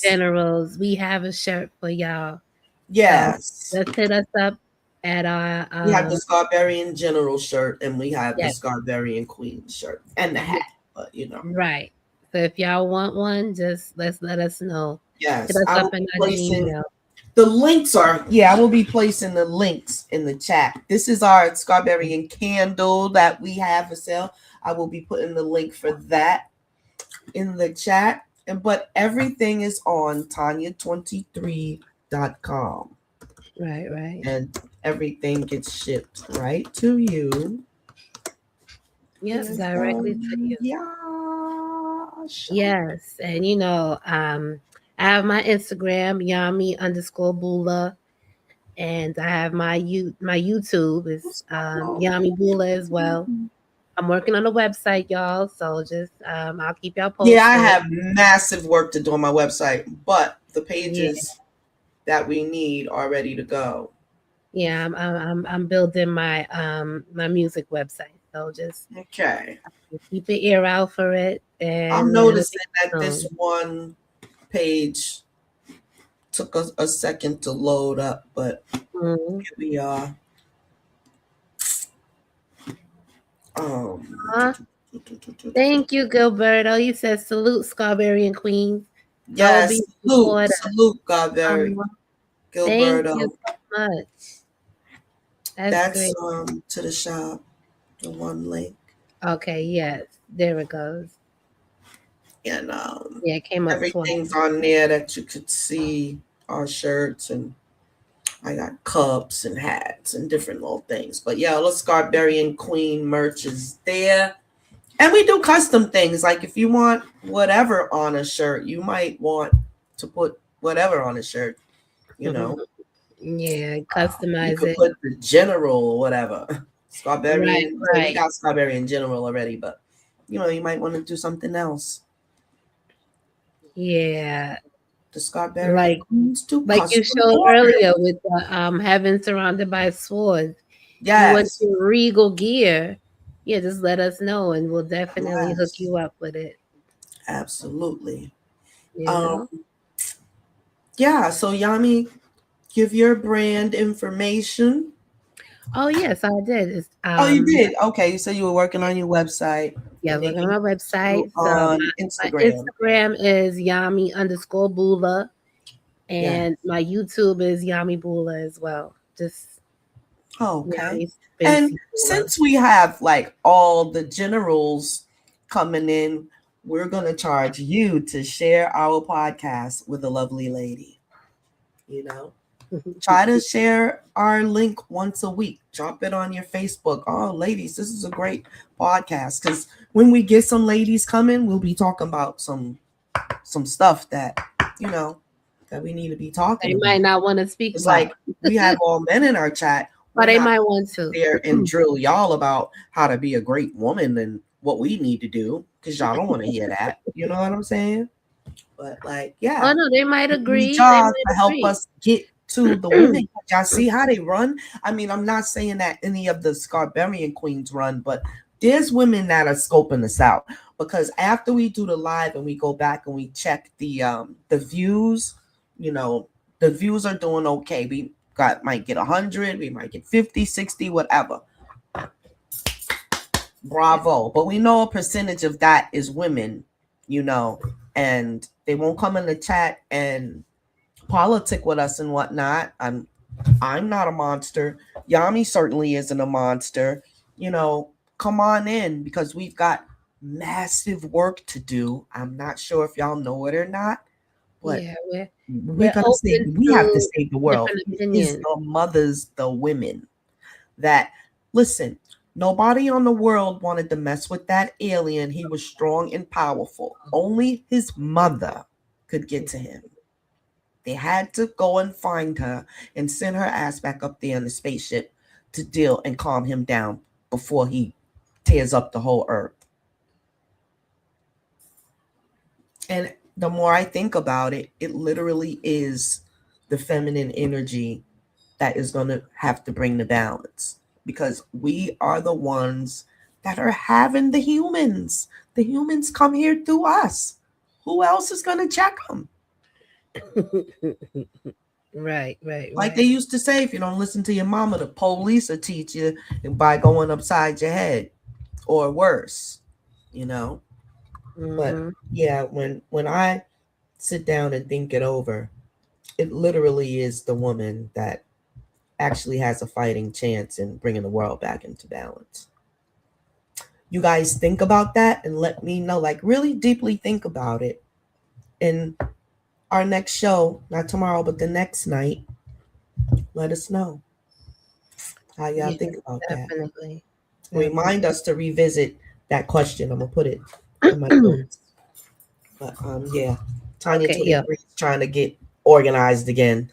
generals, we have a shirt for y'all. Yes. So let's hit us up at our we have the Scarberian General shirt and we have the Scarberian Queen shirt and the hat, but you know. Right. So if y'all want one, just let us know. Yes. Hit us up in our email. The links are, I will be placing the links in the chat. This is our Scarberian candle that we have for sale. I will be putting the link for that in the chat. But everything is on Tanya23.com. Right. And everything gets shipped right to you. Yes, directly to you. Yes. Yes, and I have my Instagram, Yami_Bula, and I have my YouTube is Yami Bula as well. I'm working on a website, y'all, so just I'll keep y'all posted. Yeah, I have massive work to do on my website, but the pages that we need are ready to go. Yeah, I'm building my my music website, so just Okay. keep your ear out for it. And I'm noticing that this one page took us a second to load up, but here we are. Thank you, Gilberto. You said salute, Scarberian Queens. Yes, salute, Scarberian. Gilberto. Thank you so much. That's great. To the shop, the one link. Okay, yes, there it goes. And yeah, it came up everything's twice. on there that you could see, our shirts, and I got cups and hats and different little things. But yeah, the Scarberian Queen merch is there. And we do custom things. Like if you want whatever on a shirt, you might want to put whatever on a shirt, Yeah, customize you could it. put the general or whatever. Scarberian. Right. We got Scarberian General already, but you might want to do something else. Yeah. The Scarberian like you showed earlier with the heaven surrounded by swords. Yes. You want your regal gear. Yeah, just let us know and we'll definitely hook you up with it. Absolutely. You Yeah, so Yami, give your brand information. Oh yes, I did. Oh, you did? Okay, you said you were working on your website. Yeah, working on my website. On Instagram. My Instagram is Yami_Bula. And my YouTube is Yami Bula as well. Just okay. And since we have like all the generals coming in, we're gonna charge you to share our podcast with a lovely lady. Try to share our link once a week. Drop it on your Facebook. Oh, ladies, this is a great podcast. Because when we get some ladies coming, we'll be talking about some stuff that that we need to be talking about. They might not want to speak. It's like we have all men in our chat, but they might want to there and drill y'all about how to be a great woman and what we need to do, because y'all don't want to hear that. You know what I'm saying? But yeah. Oh no, they might agree. Y'all to help us get to the women. Y'all see how they run? I mean, I'm not saying that any of the Scarberian Queens run, but there's women that are scoping us out, because after we do the live and we go back and we check the views, the views are doing okay. We might get 100, we might get 50, 60, whatever. Bravo. But we know a percentage of that is women, and they won't come in the chat and politic with us and whatnot. I'm not a monster. Yami certainly isn't a monster. Come on in, because we've got massive work to do. I'm not sure if y'all know it or not, but we have to save the world. It's the mothers, the women that listen. Nobody on the world wanted to mess with that alien. He was strong and powerful. Only his mother could get to him. They had to go and find her and send her ass back up there in the spaceship to deal and calm him down before he tears up the whole earth. And the more I think about it, it literally is the feminine energy that is going to have to bring the balance, because we are the ones that are having the humans. The humans come here through us. Who else is going to check them? Right. Like they used to say, if you don't listen to your mama, the police will teach you by going upside your head, or worse, But yeah, when I sit down and think it over, it literally is the woman that actually has a fighting chance in bringing the world back into balance. You guys think about that and let me know, like really deeply think about it. In our next show, not tomorrow, but the next night, let us know how y'all think about that. Remind us to revisit that question. I'm going to put it in my notes. But yeah, Tanya Okay, 23 is trying to get organized again.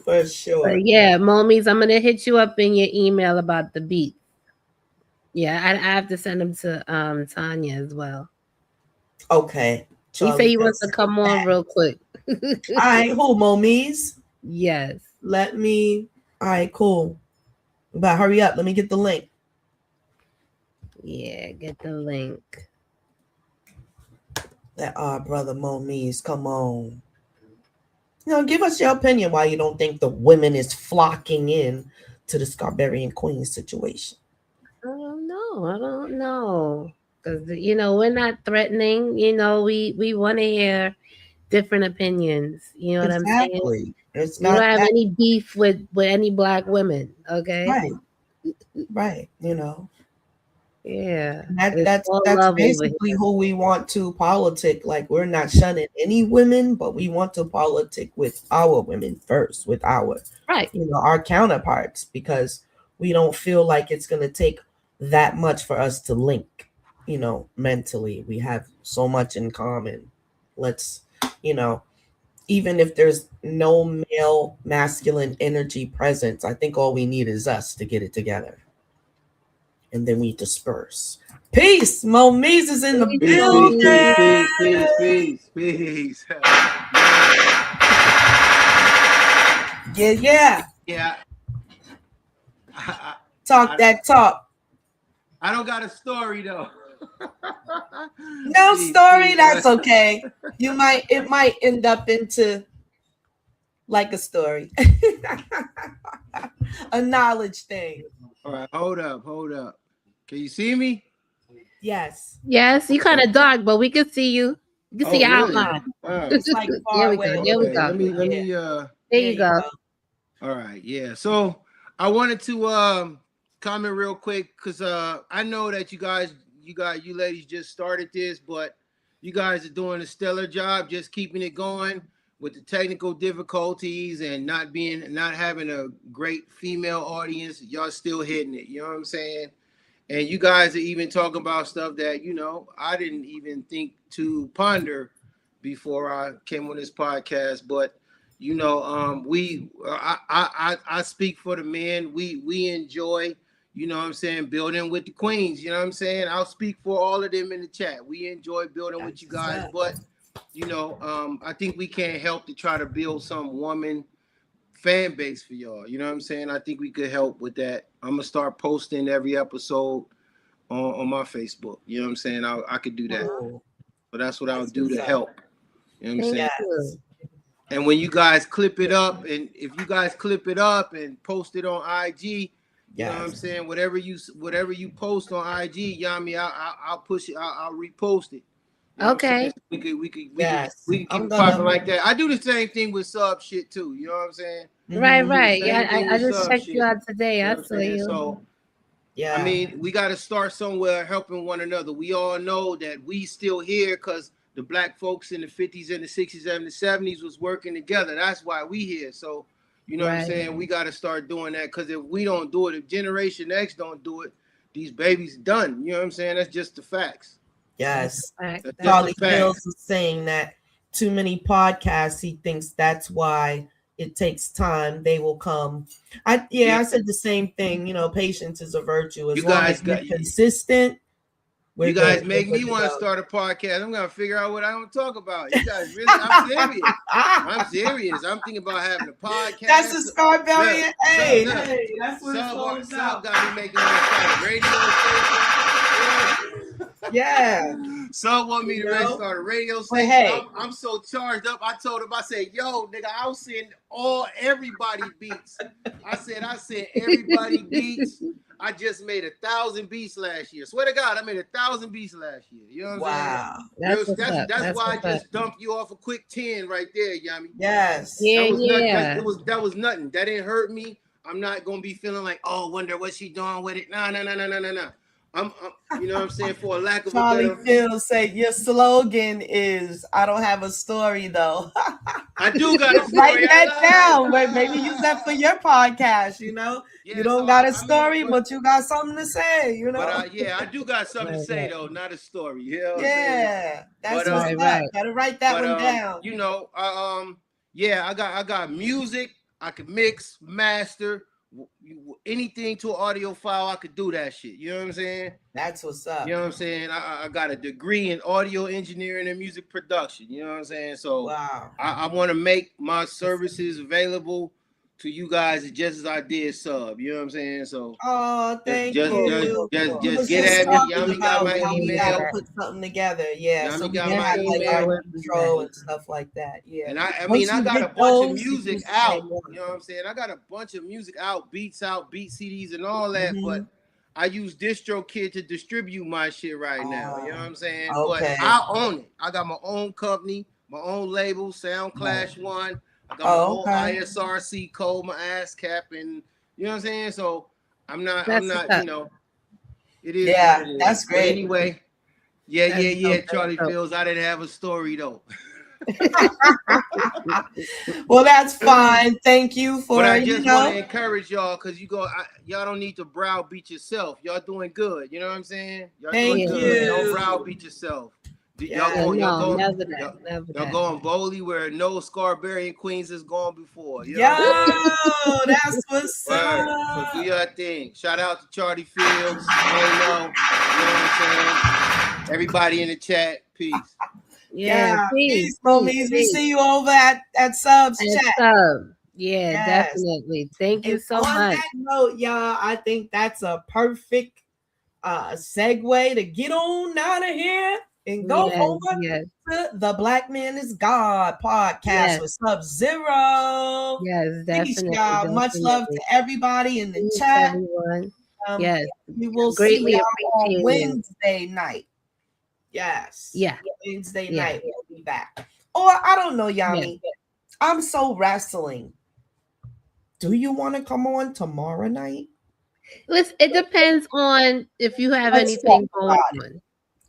For sure. But yeah, Momies, I'm gonna hit you up in your email about the beat. Yeah, I have to send them to Tanya as well. Okay. He said he wants to come on real quick. All right, who, Momies? Yes. All right, cool. But hurry up, let me get the link. Yeah, get the link. That our brother Momies, come on. Give us your opinion why you don't think the women is flocking in to the Scarberian Queens situation. I don't know. Because we're not threatening. We want to hear different opinions. You know what I'm saying? It's we don't have any beef with any black women. Okay. Right. Yeah. That's basically who we want to politic. Like, we're not shunning any women, but we want to politic with our women first, with our our counterparts, because we don't feel like it's gonna take that much for us to link. Mentally, we have so much in common. Let's, even if there's no male masculine energy presence, I think all we need is us to get it together. And then we disperse. Peace. Momies is in the building. Peace. Yeah. Talk that talk. I don't got a story though. No story. That's okay. It might end up into like a story, a knowledge thing. All right, hold up. Can you see me? Yes. You kind of dark, but we can see you. You can see your outline. It's like far away. There we go. Let me. There you go. All right. Yeah. So I wanted to comment real quick because I know that you ladies just started this, but you guys are doing a stellar job, just keeping it going with the technical difficulties and not having a great female audience. Y'all still hitting it. You know what I'm saying? And you guys are even talking about stuff that, I didn't even think to ponder before I came on this podcast. But, I speak for the men. We enjoy, building with the queens. You know what I'm saying? I'll speak for all of them in the chat. We enjoy building with you guys. But, I think we can't help to try to build some woman fan base for y'all. You know what I'm saying? I think we could help with that. I'm gonna start posting every episode on my Facebook. You know what I'm saying? I could do that. But that's what I'll do to help. You know what I'm saying? Yes. And when you guys clip it up, and if you guys clip it up and post it on IG, you know what I'm saying? Whatever you post on IG, Yami, I'll push it. I'll repost it. Okay. We could keep it popping like that. I do the same thing with sub shit too. You know what I'm saying? Right. Yeah, I just checked you out today. I saw you. So, I mean, we got to start somewhere helping one another. We all know that we still here because the black folks in the 50s and the 60s and the 70s was working together. That's why we here. So, you know what I'm saying? We got to start doing that because if we don't do it, if Generation X don't do it, these babies done. You know what I'm saying? That's just the facts. Yes. Charlie Mills is saying that too many podcasts, he thinks that's why it takes time. They will come. I said the same thing. Patience is a virtue. As long as you're consistent. You guys make me want to start a podcast. I'm going to figure out what I want to talk about. You guys really, I'm serious. I'm serious. I'm thinking about having a podcast. That's a Scarberian. Hey, that's what it's all about. Sub got me making me start a radio station. Yeah. Some want me to start a radio station. Hey. I'm so charged up. I told him, I said, yo, nigga, I'll send everybody beats. I said everybody beats. I just made 1,000 beats last year. Swear to God, I made 1,000 beats last year. You know what I'm saying? That's why I just dumped you off a quick 10 right there, Yami. Yes. That was nothing. That didn't hurt me. I'm not gonna be feeling like, oh, wonder what she doing with it. No. I'm you know what I'm saying, for a lack of Charlie a better. Phil say your slogan is "I don't have a story though." I do got a story. Write that down. Maybe use that for your podcast. You know, Yeah, you don't so got I a mean, story, but you got something to say. You know. But yeah, I do got something to say though, not a story. You know what I'm saying? Yeah, that's But, what's up. right. Gotta write that But one down. you know, yeah, I got music. I can mix, master, anything to an audio file. I could do that shit. You know what I'm saying? That's what's up. You know what I'm saying? I got a degree in audio engineering and music production. You know what I'm saying? So Wow. I want to make my services available to you guys just as I did Sub. You know what I'm saying? So Oh, thank just you. just get at me. Yami got my We email. gotta put something together. Yeah, Yami so we got can my have like email. our control and stuff like that. Yeah. And I Once mean, I you got a get bunch of those, you music can out. say more. You know what I'm saying? I got a bunch of music out, beat CDs and all that, Mhm. but I use DistroKid to distribute my shit right now. You know what I'm saying? Okay. But I own it. I got my own company, my own label, Sound Clash One. I got my whole ISRC code, my ASCAP, and you know what I'm saying? So I'm not, you know, it is. Yeah, what it is. that's But great. anyway, Charlie Fields, I didn't have a story though. Well, that's fine. Thank you for But I just want to encourage y'all because y'all don't need to browbeat yourself. Y'all doing good. You know what I'm saying? Y'all Thank doing good. you. Don't browbeat yourself. Yeah, Y'all never going boldly where no Scarberian Queens has gone before. You Yo, know? that's what's Word. up. So do your thing. Shout out to Charlie Fields. You know what I'm saying? Everybody in the chat, peace. Yeah, peace, homies. We see you over at Sub's chat. Yeah, Yes. definitely. Thank you And so on much. that note, y'all, I think that's a perfect segue to get on out of here and go over to the Black Man is God podcast with Sub-Zero. Yes, Peace, definitely. y'all. Much love to everybody in the Peace, chat. everyone. We will Greatly see y'all on appreciate it. Wednesday night. Yes. Yeah. Wednesday night we'll be back. Or I don't know, Yami. I'm so wrestling. Do you want to come on tomorrow night? Listen, it depends on if you have anything going on.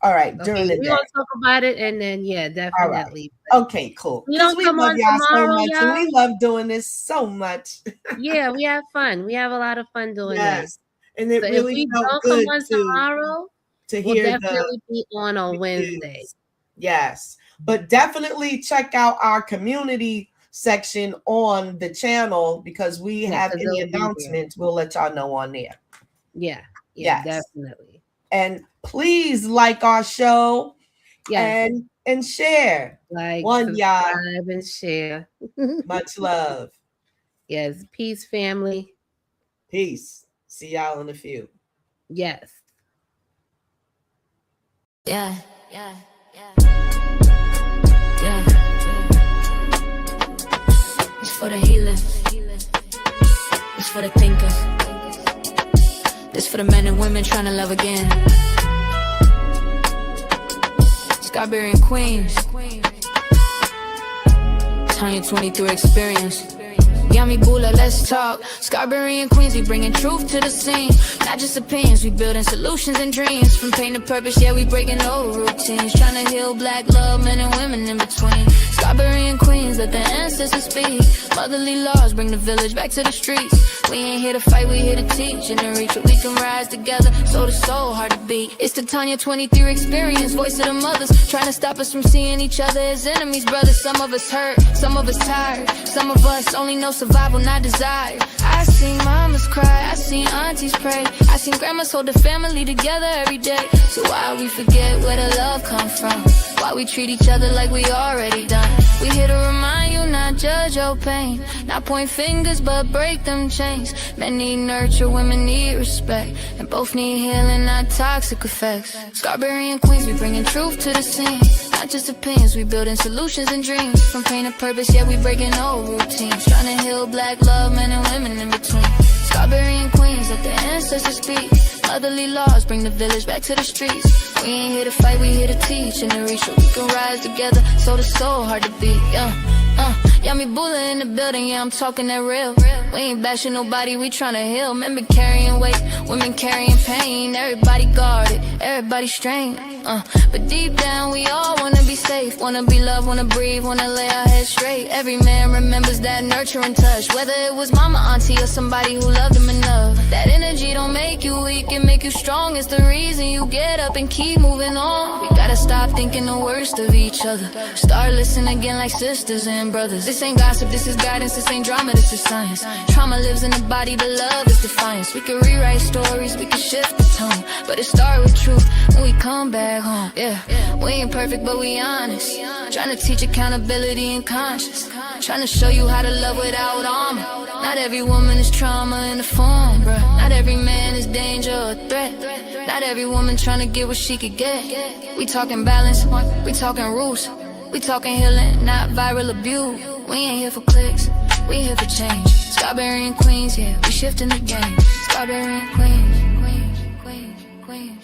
All right, during the day. We're gonna talk about it and then definitely. Right. Okay, cool. We don't come love on y'all tomorrow, so much, y'all. and we love doing this so much. Yeah, we have fun. We have a lot of fun doing this. And it so really if we felt don't good come on tomorrow, to we'll hear definitely be on Wednesday. Yes, but definitely check out our community section on the channel because we have any announcements. We'll let y'all know on there. Yeah, definitely. And please like our show and share. Like, y'all. Subscribe and share. Much love. Yes, peace, family. Peace. See y'all in a few. Yes. Yeah. It's for the healers. It's for the thinkers. It's for the men and women trying to love again. Scarberian Queens. Tanya 23 experience. Yami Bula, let's talk. Scarberian Queens, we bringing truth to the scene. Not just opinions, we building solutions and dreams. From pain to purpose, we breaking old routines. Trying to heal black love, men and women in between. Scarberian Queens, let the ancestors speak. Motherly laws bring the village back to the streets. We ain't here to fight, we here to teach and to reach what we can rise together. Soul to soul, hard to beat. It's the Tanya 23 experience, voice of the mothers. Trying to stop us from seeing each other as enemies, brothers. Some of us hurt, some of us tired. Some of us only know survival, not desire. I seen mamas cry, I seen aunties pray. I seen grandmas hold the family together every day. So why we forget where the love come from? Why we treat each other like we already done? We here to remind you, not judge your pain. Not point fingers, but break them chains. Men need nurture, women need respect. And both need healing, not toxic effects. Scarberian Queens, we bringing truth to the scene. Not just opinions, we building solutions and dreams. From pain to purpose, we breaking old routines. Trying to heal black love, men and women in between. Scarberian Queens, let the ancestors speak. Motherly laws bring the village back to the streets. We ain't here to fight, we here to teach and to reach what we can rise together. Soul to soul, hard to beat, Yami Bula in the building, I'm talking that real. We ain't bashing nobody, we tryna heal. Men been carrying weight, women carrying pain. Everybody guarded, everybody strained. But deep down we all wanna be safe, wanna be loved, wanna breathe, wanna lay our heads straight. Every man remembers that nurturing touch, whether it was mama, auntie, or somebody who loved him enough. That energy don't make you weak, it make you strong. It's the reason you get up and keep moving on. We gotta stop thinking the worst of each other, start listening again like sisters and brothers. This ain't gossip, this is guidance, this ain't drama, this is science. Trauma lives in the body, the love is defiance. We can rewrite stories, we can shift the tone, but it start with truth when we come back home. Yeah, we ain't perfect, but we honest. Trying to teach accountability and conscience. Trying to show you how to love without armor. Not every woman is trauma in the form, bruh. Not every man is danger or threat. Not every woman trying to get what she could get. We talking balance, we talking rules. We talking healing, not viral abuse. We ain't here for clicks, we here for change. Scarberian Queens, yeah, we shifting the game. Scarberian Queens, Queens, Queens, Queens.